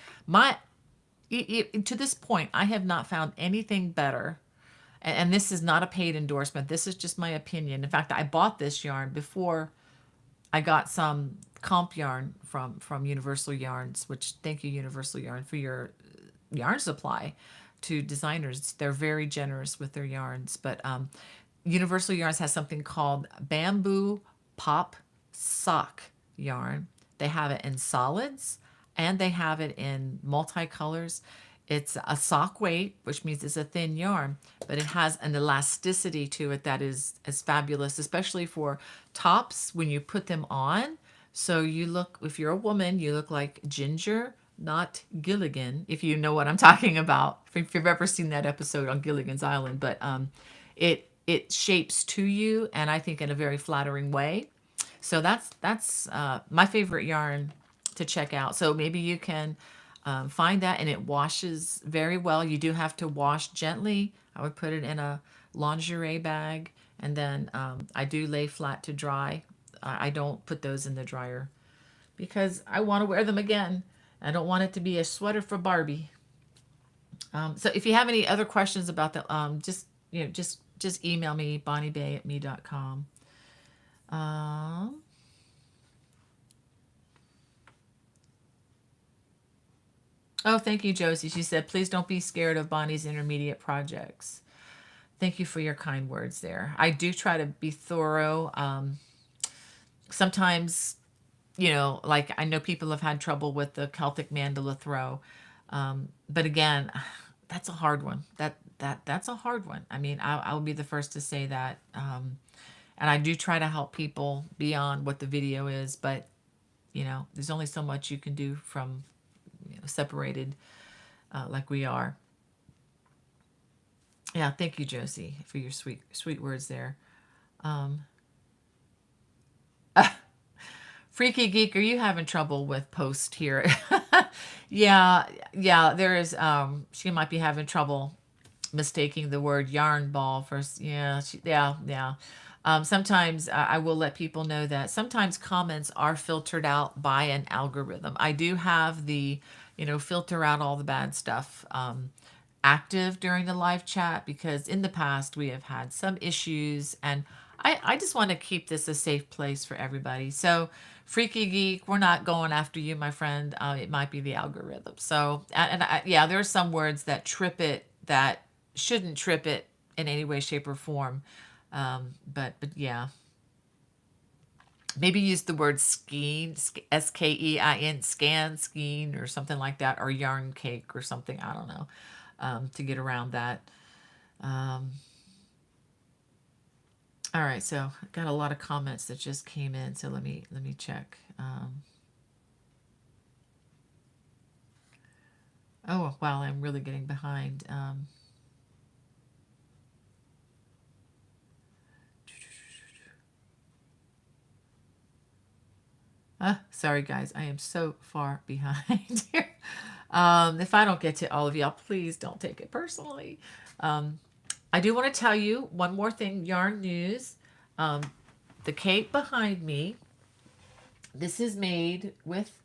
to this point, I have not found anything better. And this is not a paid endorsement. This is just my opinion. In fact, I bought this yarn before I got some comp yarn from Universal Yarns, which thank you Universal Yarn for your yarn supply to designers. They're very generous with their yarns, but Universal Yarns has something called bamboo pop sock yarn. They have it in solids and they have it in multicolors. It's a sock weight, which means it's a thin yarn, but it has an elasticity to it that is fabulous, especially for tops when you put them on. So you look, if you're a woman, you look like Ginger, not Gilligan, if you know what I'm talking about. If you've ever seen that episode on Gilligan's Island, but it shapes to you, and I think in a very flattering way. So that's my favorite yarn to check out. So maybe you can find that, and it washes very well. You do have to wash gently. I would put it in a lingerie bag, and then I do lay flat to dry. I don't put those in the dryer because I want to wear them again. I don't want it to be a sweater for Barbie. So if you have any other questions about that, just just email me bonniebay@me.com. Um, oh, thank you, Josie. She said, please don't be scared of Bonnie's intermediate projects. Thank you for your kind words there. I do try to be thorough. Sometimes, like I know people have had trouble with the Celtic mandala throw. But again, that's a hard one. That's a hard one. I mean, I'll be the first to say that. And I do try to help people beyond what the video is, but there's only so much you can do from separated like we are. Yeah, thank you, Josie, for your sweet words there. Um, Freaky Geek, are you having trouble with post here? Yeah, yeah, there is. She might be having trouble mistaking the word yarn ball for yeah, yeah. Sometimes I will let people know that sometimes comments are filtered out by an algorithm. I do have the filter out all the bad stuff active during the live chat because in the past we have had some issues, and I just want to keep this a safe place for everybody. So Freaky Geek, we're not going after you, my friend. It might be the algorithm. So yeah, there are some words that trip it that shouldn't trip it in any way, shape, or form. But yeah, maybe use the word skein, Skein, scan, skein, or something like that, or yarn cake or something. I don't know, to get around that. Um, all right, so I got a lot of comments that just came in. So let me check. Oh wow, I'm really getting behind. Sorry guys, I am so far behind here. If I don't get to all of y'all, please don't take it personally. I do want to tell you one more thing, yarn news. Um, the cape behind me, this is made with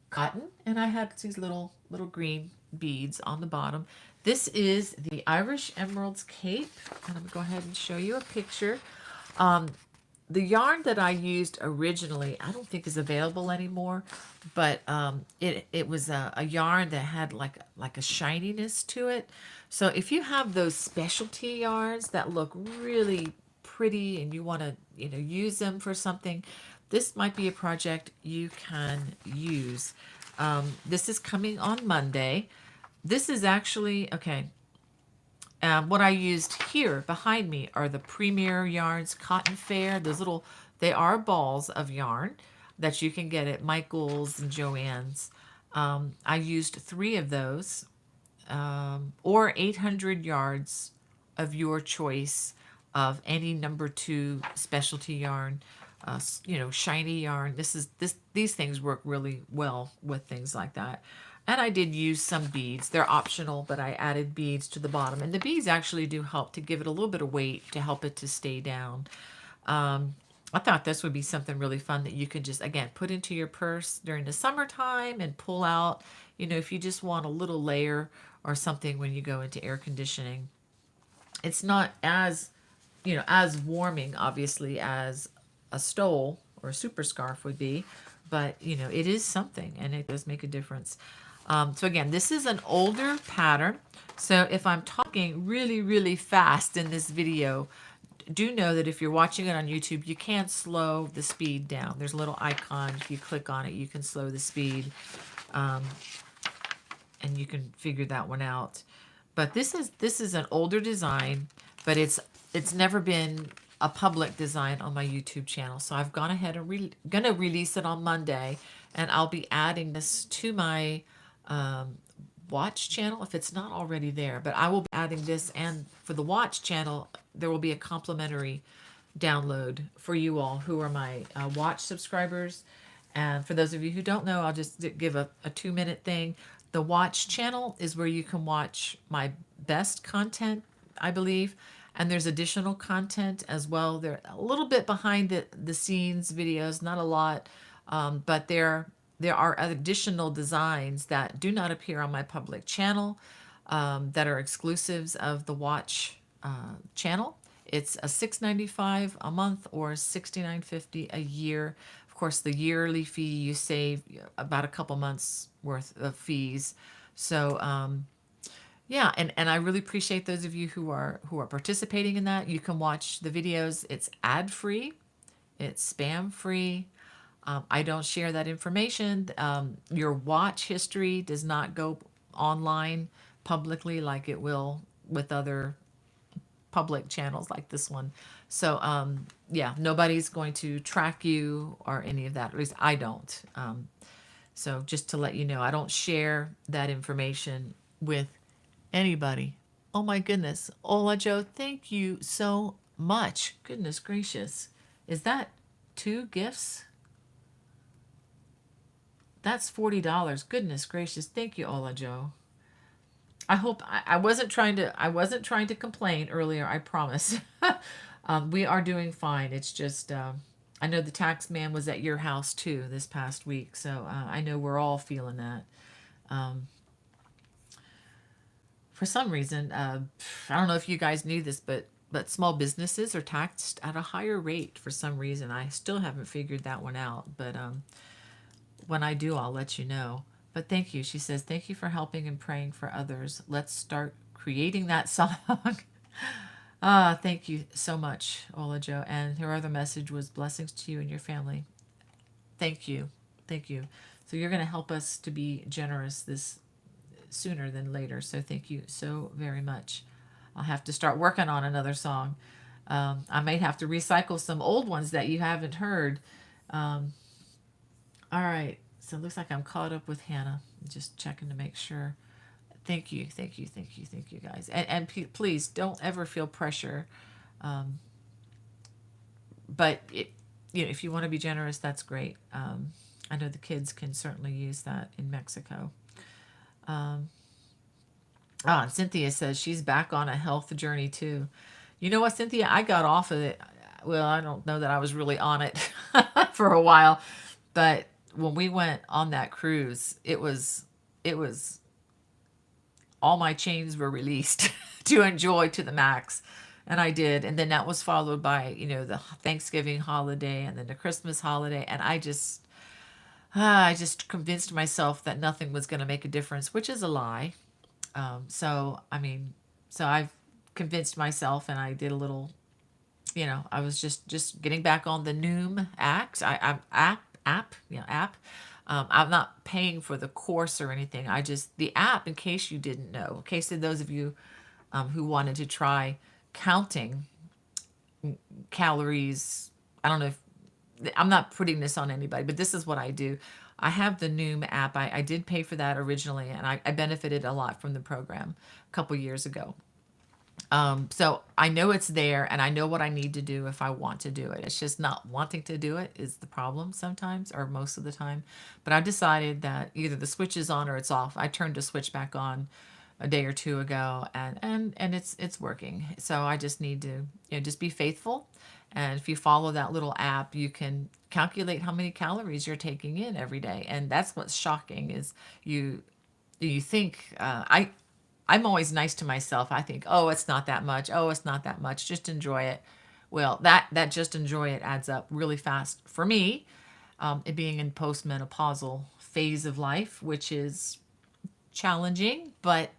cotton, and I had these little green beads on the bottom. This is the Irish Emeralds cape, and I'm gonna go ahead and show you a picture. Um, the yarn that I used originally, I don't think is available anymore, but it was a yarn that had like a shininess to it. So if you have those specialty yarns that look really pretty and you want to use them for something, this might be a project you can use. This is coming on Monday. This is actually okay. What I used here behind me are the Premier Yarns Cotton Fair. Those little, they are balls of yarn that you can get at Michael's and Joann's. I used 3 of those, or 800 yards of your choice of any number 2 specialty yarn. Shiny yarn. These things work really well with things like that. And I did use some beads. They're optional, but I added beads to the bottom. And the beads actually do help to give it a little bit of weight to help it to stay down. I thought this would be something really fun that you could just, again, put into your purse during the summertime and pull out, if you just want a little layer or something when you go into air conditioning. It's not as, as warming, obviously, as a stole, or a super scarf would be. But it is something, and it does make a difference. So again, this is an older pattern. So if I'm talking really, really fast in this video, do know that if you're watching it on YouTube, you can slow the speed down. There's a little icon. If you click on it, you can slow the speed, and you can figure that one out. But this is an older design, but it's never been a public design on my YouTube channel. So I've gone ahead and gonna release it on Monday, and I'll be adding this to my watch channel if it's not already there. But I will be adding this, and for the watch channel, there will be a complimentary download for you all who are my watch subscribers. And for those of you who don't know, I'll just give a 2-minute thing. The watch channel is where you can watch my best content, I believe. And there's additional content as well. They're a little bit behind the scenes videos, not a lot, but there are additional designs that do not appear on my public channel, that are exclusives of the watch channel. It's a $6.95 a month or $69.50 a year. Of course, the yearly fee, you save about a couple months worth of fees. So yeah, and I really appreciate those of you who are participating in that. You can watch the videos. It's ad free, it's spam free. I don't share that information. Your watch history does not go online publicly like it will with other public channels like this one. So yeah, nobody's going to track you or any of that. At least I don't. So just to let you know, I don't share that information with anybody. Oh my goodness. Ola Joe, thank you so much. Goodness gracious. Is that 2 gifts? That's $40. Goodness gracious. Thank you, Ola Joe. I hope I wasn't trying to complain earlier, I promise. We are doing fine. It's just I know the tax man was at your house too this past week, so I know we're all feeling that. Um, for some reason, I don't know if you guys knew this, but small businesses are taxed at a higher rate for some reason. I still haven't figured that one out, but when I do, I'll let you know. But thank you. She says, thank you for helping and praying for others. Let's start creating that song. Thank you so much, Ola Joe. And her other message was blessings to you and your family. Thank you. Thank you. So you're going to help us to be generous this sooner than later. So thank you so very much. I'll have to start working on another song. I may have to recycle some old ones that you haven't heard. Um, all right. So it looks like I'm caught up with Hannah. Just checking to make sure. Thank you. Thank you. Thank you. Thank you guys. And please don't ever feel pressure. Um, but if you want to be generous, that's great. I know the kids can certainly use that in Mexico. Um, and Cynthia says she's back on a health journey too. You know what, Cynthia? I got off of it. Well, I don't know that I was really on it for a while, but when we went on that cruise, it was all my chains were released to enjoy to the max. And I did. And then that was followed by, the Thanksgiving holiday and then the Christmas holiday. And I just convinced myself that nothing was going to make a difference, which is a lie. So, I mean, so I've convinced myself, and I did a little, I was just getting back on the Noom I'm app. I'm not paying for the course or anything. The app, in case you didn't know, in case of those of you who wanted to try counting calories. I don't know if I'm not putting this on anybody, but this is what I do. I have the Noom app. I did pay for that originally, and I benefited a lot from the program a couple years ago. So I know it's there, and I know what I need to do if I want to do it. It's just not wanting to do it is the problem sometimes, or most of the time. But I decided that either the switch is on or it's off. I turned the switch back on a day or two ago, and it's working. So I just need to just be faithful. And if you follow that little app, you can calculate how many calories you're taking in every day. And that's what's shocking is you think I'm always nice to myself. I think, oh, it's not that much. Oh, it's not that much. Just enjoy it. Well, that just enjoy it adds up really fast for me. It being in postmenopausal phase of life, which is challenging, but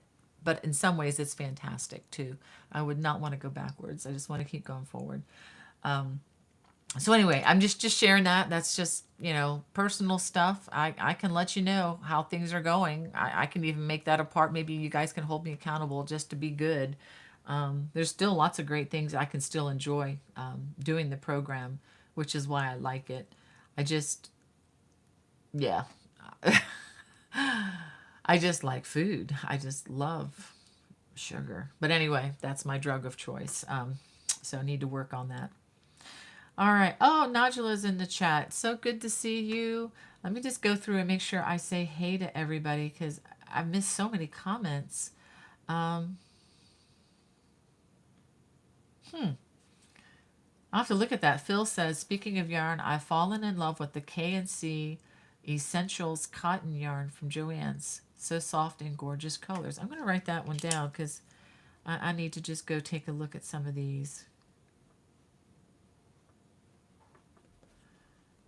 in some ways it's fantastic too. I would not want to go backwards. I just want to keep going forward. So anyway, I'm just sharing that. That's just, personal stuff. I can let you know how things are going. I can even make that a part. Maybe you guys can hold me accountable just to be good. There's still lots of great things I can still enjoy doing the program, which is why I like it. I just, yeah, I just like food. I just love sugar. But anyway, that's my drug of choice. So I need to work on that. All right. Oh, Najula's in the chat. So good to see you. Let me just go through and make sure I say hey to everybody because I missed so many comments. Um, I'll have to look at that. Phil says, speaking of yarn, I've fallen in love with the K&C Essentials cotton yarn from Joann's. So soft and gorgeous colors. I'm going to write that one down because I need to just go take a look at some of these.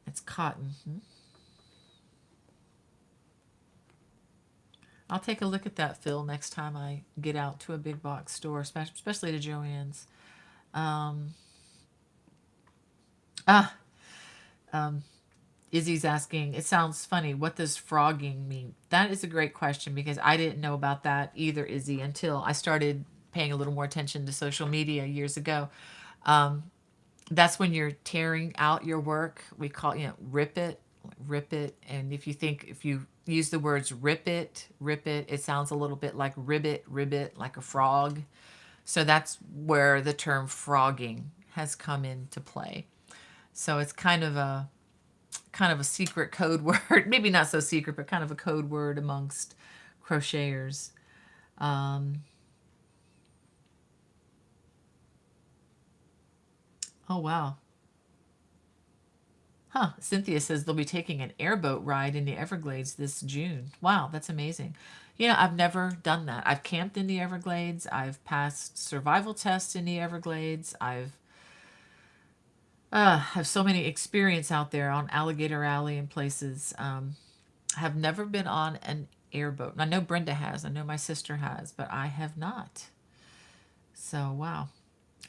It's cotton. I'll take a look at that, Phil, next time I get out to a big box store, especially to Joann's. Um, ah, Izzy's asking, it sounds funny. What does frogging mean? That is a great question because I didn't know about that either, Izzy, until I started paying a little more attention to social media years ago. That's when you're tearing out your work. We call, rip it. And if you use the words rip it, it sounds a little bit like ribbit, like a frog. So that's where the term frogging has come into play. So it's kind of a secret code word, maybe not so secret, but kind of a code word amongst crocheters. Um, oh, wow. Huh. Cynthia says they'll be taking an airboat ride in the Everglades this June. Wow, that's amazing. I've never done that. I've camped in the Everglades. I've passed survival tests in the Everglades. I've have so many experience out there on Alligator Alley and places. Have never been on an airboat. I know Brenda has. I know my sister has, but I have not. So wow.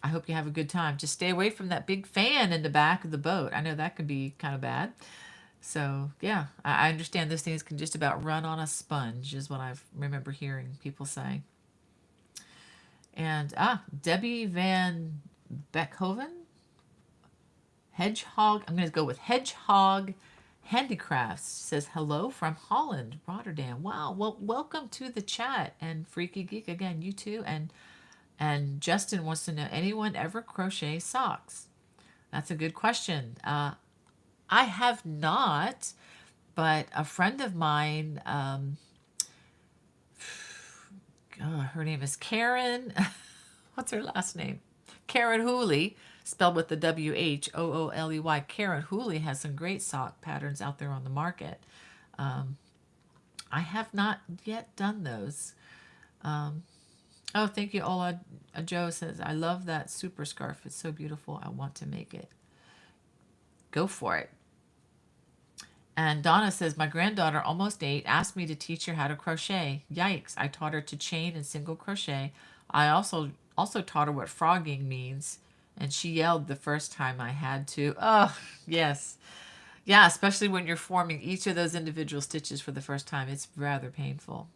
I hope you have a good time. Just stay away from that big fan in the back of the boat. I know that can be kind of bad. So yeah, I understand those things can just about run on a sponge, is what I remember hearing people say. And Debbie Van Beckhoven, Hedgehog. I'm going to go with Hedgehog Handicrafts. Says hello from Holland, Rotterdam. Wow. Well, welcome to the chat. And Freaky Geek again, you too. And Justin wants to know, anyone ever crochet socks? That's a good question. I have not, but a friend of mine, her name is Karen. What's her last name? Karen Hooley, spelled with the Whooley. Karen Hooley has some great sock patterns out there on the market. I have not yet done those. Oh, thank you, Ola. Joe says, I love that super scarf. It's so beautiful. I want to make it. Go for it. And Donna says, my granddaughter, almost 8, asked me to teach her how to crochet. Yikes. I taught her to chain and single crochet. I also taught her what frogging means, and she yelled the first time I had to. Oh, yes. Yeah, especially when you're forming each of those individual stitches for the first time. It's rather painful.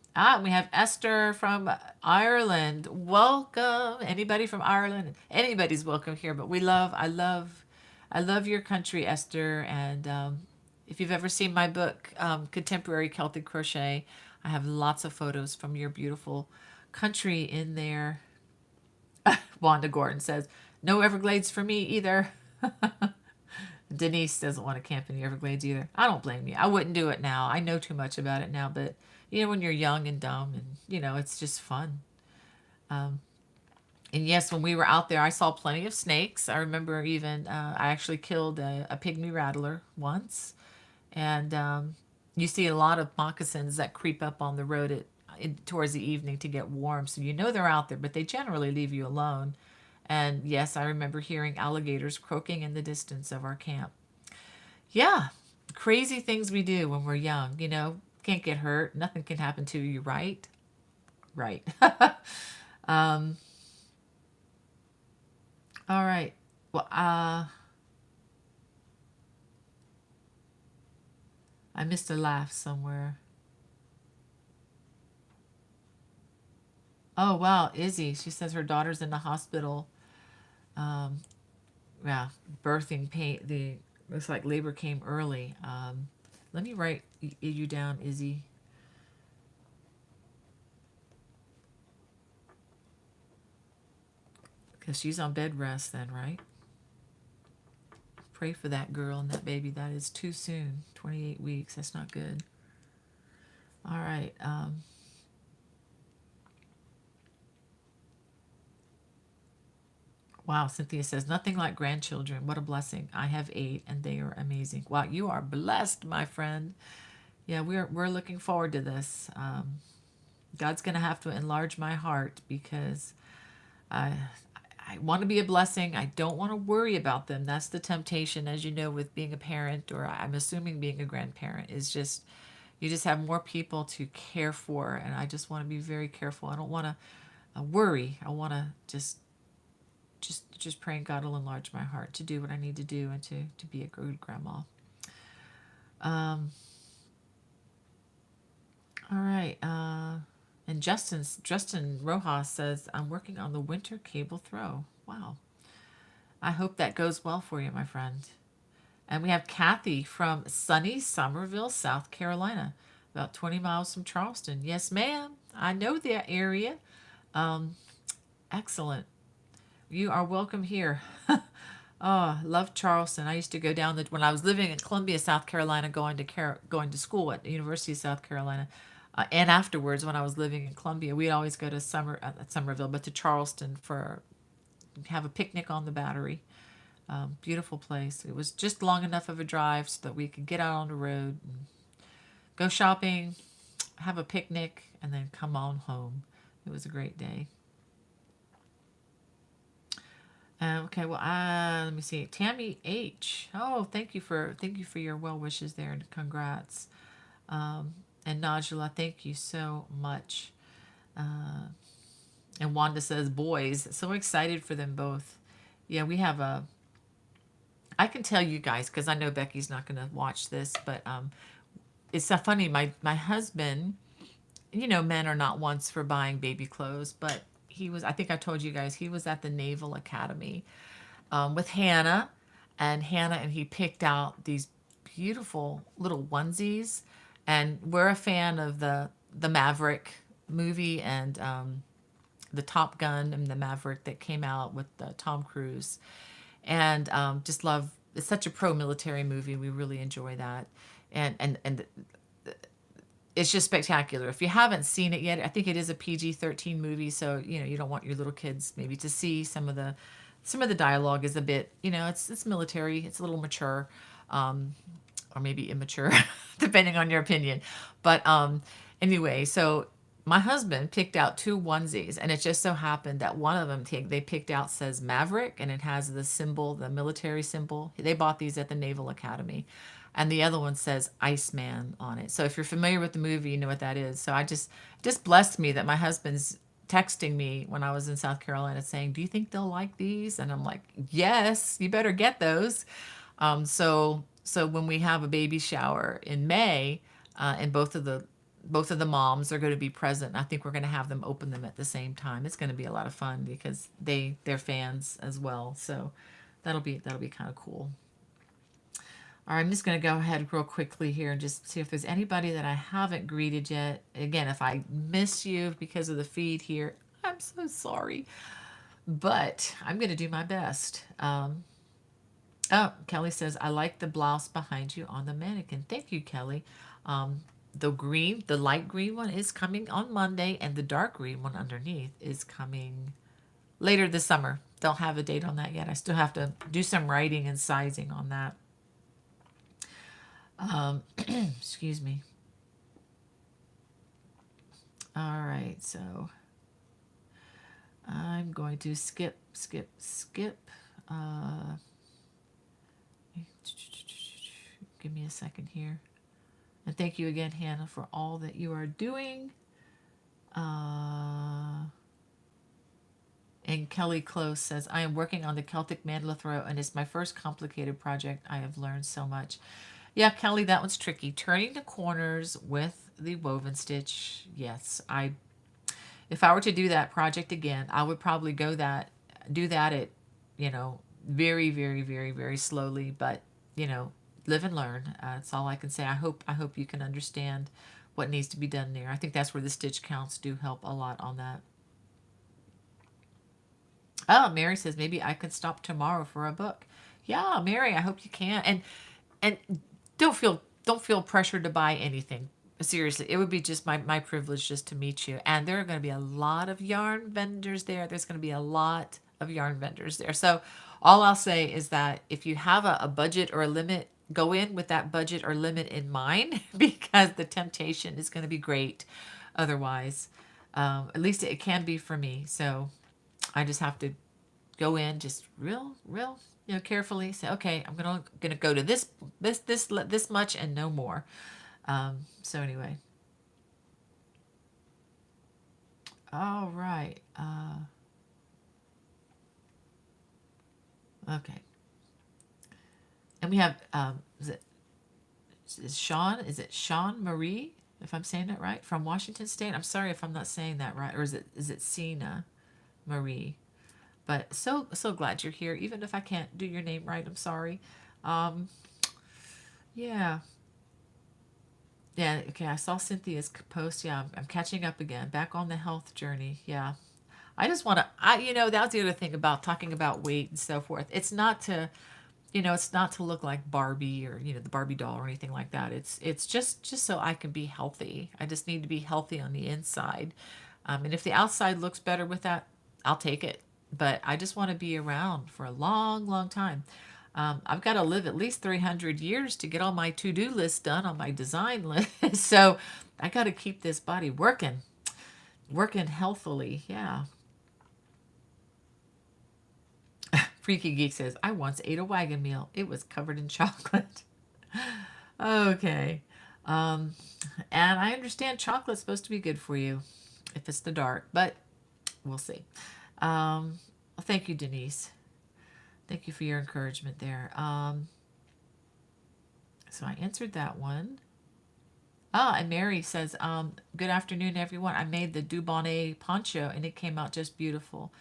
We have Esther from Ireland. Welcome. Anybody from Ireland? Anybody's welcome here, but I love your country, Esther. And if you've ever seen my book, Contemporary Celtic Crochet, I have lots of photos from your beautiful country in there. Wanda Gordon says, no Everglades for me either. Denise doesn't want to camp in the Everglades either. I don't blame you. I wouldn't do it now. I know too much about it now, but when you're young and dumb and, it's just fun. And yes, when we were out there, I saw plenty of snakes. I remember even, I actually killed a pygmy rattler once. And you see a lot of moccasins that creep up on the road towards the evening to get warm. So they're out there, but they generally leave you alone. And yes, I remember hearing alligators croaking in the distance of our camp. Yeah, crazy things we do when we're young, you know, can't get hurt, nothing can happen to you, right? Right. um, all right. Well, I missed a laugh somewhere. Oh, wow, Izzy. She says her daughter's in the hospital. Um, yeah, birthing pain. The looks like labor came early. Let me write you down, Izzy, because she's on bed rest then, right? Pray for that girl and that baby. That is too soon. 28 weeks. That's not good. All right. Wow, Cynthia says, nothing like grandchildren. What a blessing. I have 8 and they are amazing. Wow, you are blessed, my friend. Yeah, we're looking forward to this. God's going to have to enlarge my heart because I I want to be a blessing. I don't want to worry about them. That's the temptation, as you know, with being a parent, or I'm assuming being a grandparent, is just you just have more people to care for, and I just want to be very careful. I don't want to worry. I want to just praying God will enlarge my heart to do what I need to do and to be a good grandma. Um, all right. And Justin Rojas says I'm working on the winter cable throw. Wow. I hope that goes well for you, my friend. And we have Kathy from sunny Somerville, South Carolina, about 20 miles from Charleston. Yes, ma'am. I know that area. Um, excellent. You are welcome here. Oh, love Charleston. I used to go down when I was living in Columbia, South Carolina, going to school at the University of South Carolina, and afterwards when I was living in Columbia, we'd always go to Somerville, but to Charleston for have a picnic on the Battery. Beautiful place. It was just long enough of a drive so that we could get out on the road, and go shopping, have a picnic, and then come on home. It was a great day. Okay, well, let me see. Tammy H. Oh, thank you for your well wishes there and congrats. And Najula, thank you so much. Uh, and Wanda says, boys, so excited for them both. Yeah, we have a. I can tell you guys because I know Becky's not going to watch this, but it's so funny. My husband, you know, men are not once for buying baby clothes, but he was. I think I told you guys he was at the Naval Academy with Hannah, and he picked out these beautiful little onesies, and we're a fan of the Maverick movie and the Top Gun and the Maverick that came out with Tom Cruise, and just love. It's such a pro military movie. We really enjoy that, and it's just spectacular. If you haven't seen it yet, I think it is a PG-13 movie, so you know you don't want your little kids maybe to see some of the dialogue is a bit, you know, it's military, it's a little mature, um, or maybe immature, depending on your opinion. But anyway, so my husband picked out 2 onesies, and it just so happened that one of them they picked out says Maverick, and it has the symbol, the military symbol. They bought these at the Naval Academy, and the other one says Iceman on it. So if you're familiar with the movie, you know what that is. So I just blessed me that my husband's texting me when I was in South Carolina saying, "Do you think they'll like these?" And I'm like, "Yes, you better get those." So when we have a baby shower in May, and both of the moms are going to be present, I think we're going to have them open them at the same time. It's going to be a lot of fun because they're fans as well. So that'll be kind of cool. All right, I'm just going to go ahead real quickly here and just see if there's anybody that I haven't greeted yet. Again, if I miss you because of the feed here, I'm so sorry, but I'm going to do my best. Oh, Kelly says, I like the blouse behind you on the mannequin. Thank you, Kelly. Um, the light green one is coming on Monday, and the dark green one underneath is coming later this summer. Don't have a date on that yet. I still have to do some writing and sizing on that. Excuse me. All right, so I'm going to skip. Uh, Give me a second here. And thank you again, Hannah, for all that you are doing. And Kelly Close says, I am working on the Celtic mandala throw, and it's my first complicated project. I have learned so much. Yeah, Kelly, that one's tricky. Turning the corners with the woven stitch. Yes, if I were to do that project again, I would probably do that at, very, very, very, very slowly, but, you know, live and learn. That's all I can say. I hope you can understand what needs to be done there. I think that's where the stitch counts do help a lot on that. Oh, Mary says maybe I could stop tomorrow for a book. Yeah, Mary, I hope you can. And don't feel pressured to buy anything. Seriously, it would be just my privilege just to meet you. And there are going to be a lot of yarn vendors there. There's going to be a lot of yarn vendors there. So all I'll say is that if you have a budget or a limit, go in with that budget or limit in mind because the temptation is going to be great otherwise. At least it can be for me. So I just have to go in just real, carefully. Say, okay, I'm gonna go to this much and no more. So anyway, all right. Okay, and we have is it Sean Marie? If I'm saying that right, from Washington State. I'm sorry if I'm not saying that right, or is it Sina Marie? But so glad you're here. Even if I can't do your name right, I'm sorry. Um, yeah, yeah. Okay, I saw Cynthia's post. Yeah, I'm catching up again, back on the health journey. Yeah, I just want to. That's the other thing about talking about weight and so forth. It's not to look like Barbie or the Barbie doll or anything like that. It's just so I can be healthy. I just need to be healthy on the inside, and if the outside looks better with that, I'll take it. But I just want to be around for a long, long time. I've got to live at least 300 years to get all my to-do lists done on my design list. So I got to keep this body working healthily. Yeah. Freaky Geek says, I once ate a wagon meal. It was covered in chocolate. Okay. Um, and I understand chocolate's supposed to be good for you if it's the dark, but we'll see. Well, thank you, Denise. Thank you for your encouragement there. So I answered that one. And Mary says, good afternoon, everyone. I made the Dubonnet poncho and it came out just beautiful.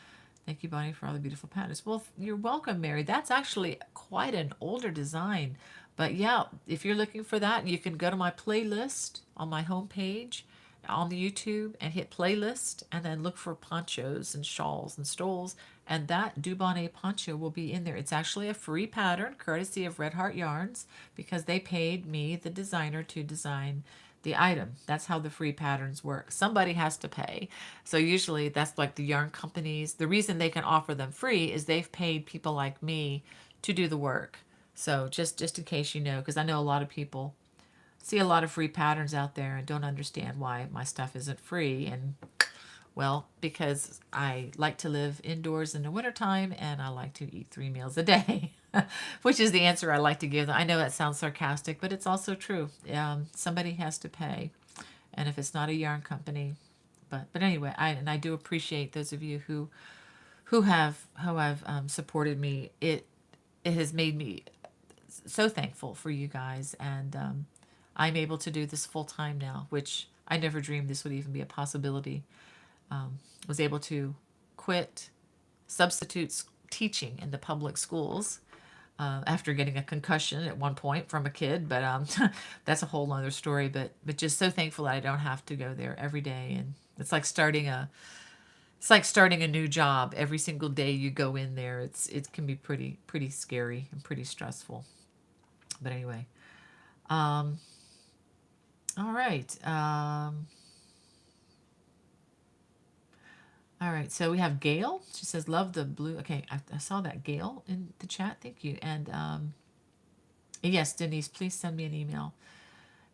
Thank you, Bonnie, for all the beautiful patterns. Well, you're welcome, Mary. That's actually quite an older design. But yeah, if you're looking for that, you can go to my playlist on my homepage on the YouTube and hit playlist and then look for ponchos and shawls and stoles. And that Dubonnet poncho will be in there. It's actually a free pattern courtesy of Red Heart Yarns because they paid me, the designer, to design the item. That's how the free patterns work. Somebody has to pay. So usually that's like the yarn companies. The reason they can offer them free is they've paid people like me to do the work. So just in case you know, because I know a lot of people see a lot of free patterns out there and don't understand why my stuff isn't free. And well, because I like to live indoors in the wintertime and I like to eat 3 meals a day, which is the answer I like to give them. I know that sounds sarcastic, but it's also true. Somebody has to pay. And if it's not a yarn company, but anyway, I do appreciate those of you who have supported me. It has made me so thankful for you guys, and I'm able to do this full time now, which I never dreamed this would even be a possibility. Was able to quit substitute teaching in the public schools after getting a concussion at one point from a kid, but that's a whole other story. But just so thankful that I don't have to go there every day, and it's like starting a new job every single day you go in there. It can be pretty scary and pretty stressful. But anyway, um, all right. All right, so we have Gail. She says, love the blue. Okay, I saw that, Gail, in the chat. Thank you. And yes, Denise, please send me an email.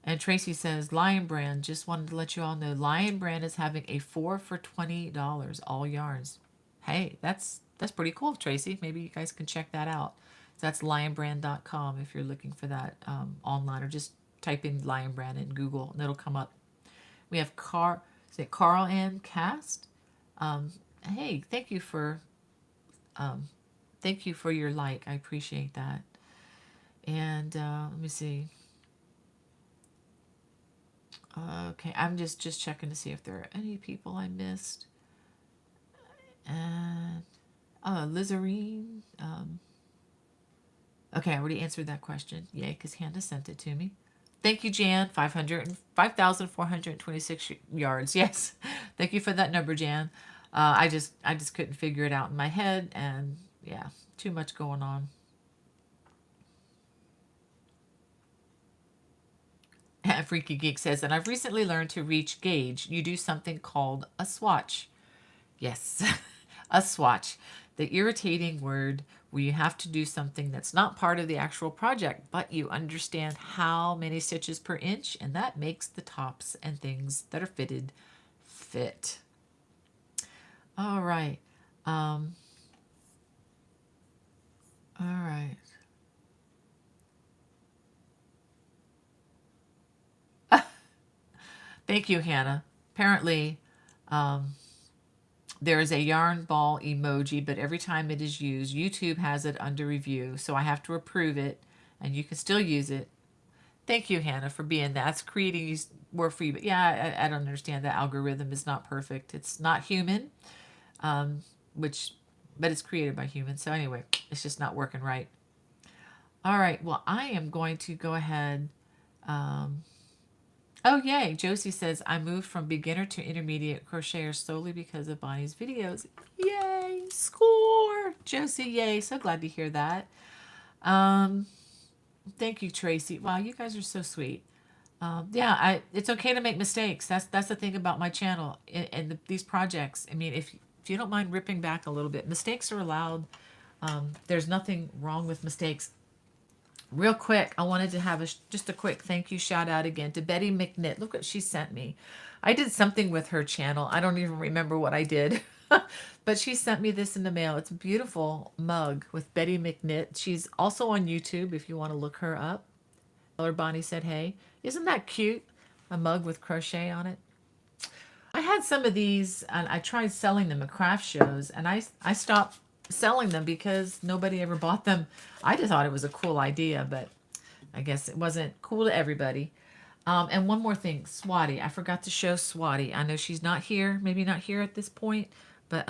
And Tracy says, Lion Brand, just wanted to let you all know, Lion Brand is having a 4 for $20, all yarns. Hey, that's pretty cool, Tracy. Maybe you guys can check that out. That's lionbrand.com if you're looking for that online, or just type in Lion Brand in Google and it'll come up. We have is it Carl Ann Cast? Um, hey, um, thank you for your like. I appreciate that. And let me see. Okay, I'm just checking to see if there are any people I missed. And Lizarine. Okay, I already answered that question. Yay, because Hannah sent it to me. Thank you, Jan. 5,426 yards. Yes, thank you for that number, Jan. I just couldn't figure it out in my head, and yeah, too much going on. Freaky Geek says, and I've recently learned to reach gauge. You do something called a swatch. Yes, a swatch. The irritating word where you have to do something that's not part of the actual project, but you understand how many stitches per inch, and that makes the tops and things that are fitted fit. All right. Um, all right. Thank you, Hannah. Apparently, um, there is a yarn ball emoji, but every time it is used, YouTube has it under review, so I have to approve it, and you can still use it. Thank you, Hannah, for being that. It's creating these more for you, but yeah, I don't understand that algorithm is not perfect. It's not human, um, which, but it's created by humans. So anyway, it's just not working right. All right, well, I am going to go ahead. Um, oh, yay. Josie says, I moved from beginner to intermediate crocheter solely because of Bonnie's videos. Yay, score. Josie, yay. So glad to hear that. Um, Thank you, Tracy. Wow, you guys are so sweet. Yeah, it's okay to make mistakes. That's the thing about my channel and these projects. I mean, if you don't mind ripping back a little bit, mistakes are allowed. There's nothing wrong with mistakes. Real quick, I wanted to have just a quick thank you shout out again to Betty McKnit. Look what she sent me. I did something with her channel. I don't even remember what I did. But she sent me this in the mail. It's a beautiful mug with Betty McKnit. She's also on YouTube if you want to look her up. Tell her Bonnie said hey. Isn't that cute? A mug with crochet on it. I had some of these and I tried selling them at craft shows, and I stopped selling them because nobody ever bought them. I just thought it was a cool idea, but I guess it wasn't cool to everybody. And one more thing, Swati. I forgot to show Swati. I know she's not here, maybe not here at this point, but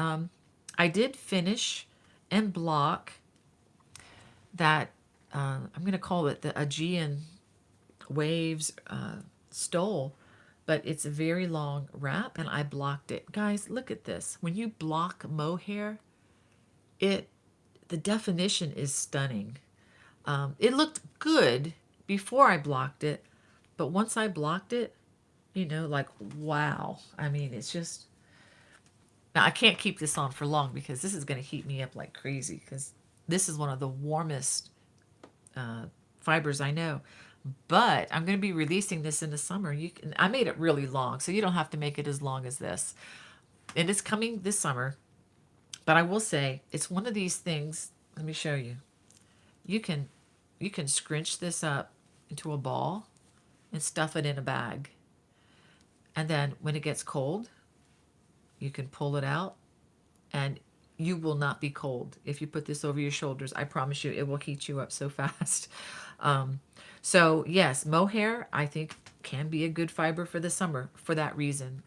I did finish and block that. I'm going to call it the Aegean Waves stole, but it's a very long wrap, and I blocked it. Guys, look at this. When you block mohair, it the definition is stunning. It looked good before I blocked it, but once I blocked it, like wow. I mean, it's just now I can't keep this on for long because this is going to heat me up like crazy because this is one of the warmest uh, fibers I know. But I'm going to be releasing this in the summer. I made it really long, so you don't have to make it as long as this. And it's coming this summer. But I will say it's one of these things. Let me show you. You can you can scrunch this up into a ball and stuff it in a bag. And then when it gets cold, you can pull it out and you will not be cold if you put this over your shoulders. I promise you, it will heat you up so fast. Um, so yes, mohair I think can be a good fiber for the summer for that reason.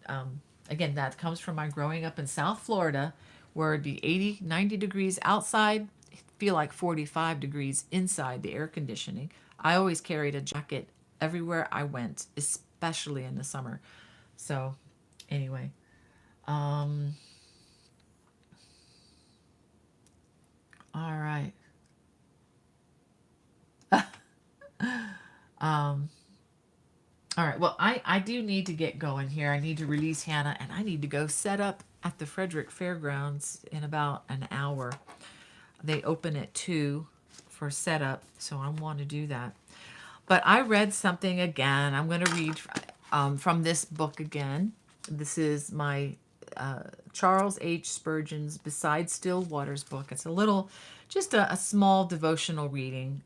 Again, that comes from my growing up in South Florida, where it'd be 80, 90 degrees outside, feel like 45 degrees inside the air conditioning. I always carried a jacket everywhere I went, especially in the summer. So anyway, um, all right. Um, all right. Well, I do need to get going here. I need to release Hannah, and I need to go set up at the Frederick Fairgrounds in about an hour. They open at 2 for setup, so I want to do that. But I read something again. I'm going to read from this book again. This is my Charles H. Spurgeon's Beside Still Waters book. It's a little, just a small devotional reading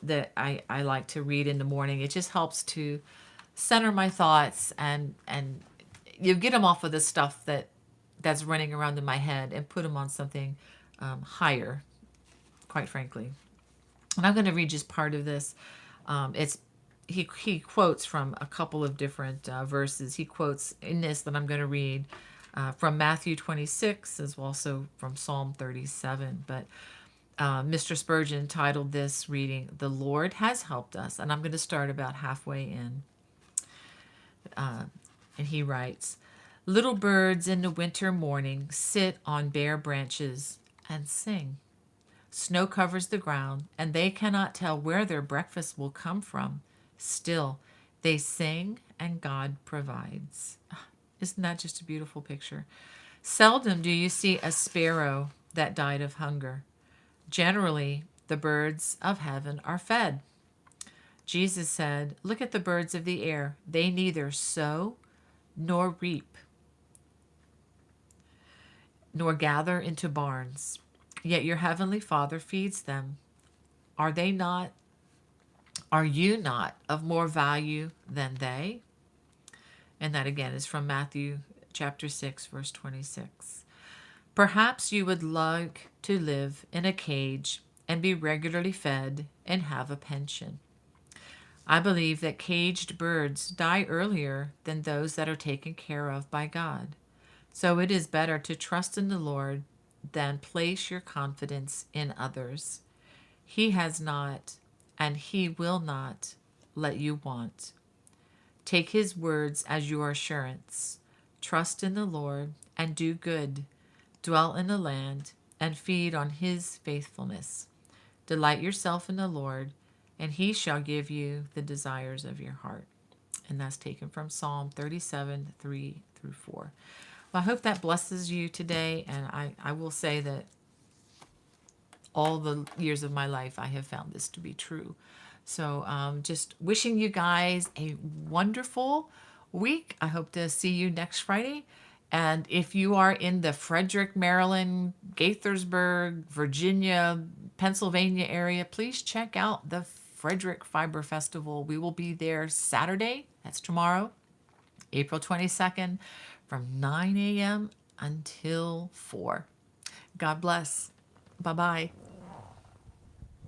that I like to read in the morning. It just helps to center my thoughts, and you get them off of the stuff that's running around in my head and put them on something higher, quite frankly. And I'm going to read just part of this. It's he quotes from a couple of different verses. He quotes in this that I'm going to read from Matthew 26, as well also from Psalm 37. But Mr. Spurgeon titled this reading, "The Lord Has Helped Us," and I'm going to start about halfway in. And he writes, "Little birds in the winter morning sit on bare branches and sing. Snow covers the ground, and they cannot tell where their breakfast will come from. Still, they sing, and God provides." Isn't that just a beautiful picture? Seldom do you see a sparrow that died of hunger. Generally, the birds of heaven are fed. Jesus said, "Look at the birds of the air. They neither sow nor reap, nor gather into barns. Yet your heavenly Father feeds them. Are they not, are you not of more value than they?" And that again is from Matthew chapter 6, verse 26. Perhaps you would like to live in a cage and be regularly fed and have a pension. I believe that caged birds die earlier than those that are taken care of by God. So it is better to trust in the Lord than place your confidence in others. He has not, and He will not let you want. Take His words as your assurance. Trust in the Lord and do good. Dwell in the land and feed on His faithfulness. Delight yourself in the Lord, and He shall give you the desires of your heart. And that's taken from Psalm 37, 3 through 4. Well, I hope that blesses you today. And I will say that all the years of my life, I have found this to be true. So just wishing you guys a wonderful week. I hope to see you next Friday. And if you are in the Frederick, Maryland, Gaithersburg, Virginia, Pennsylvania area, please check out the Frederick Fiber Festival. We will be there Saturday, that's tomorrow, April 22nd, from 9 a.m. until 4. God bless. Bye-bye.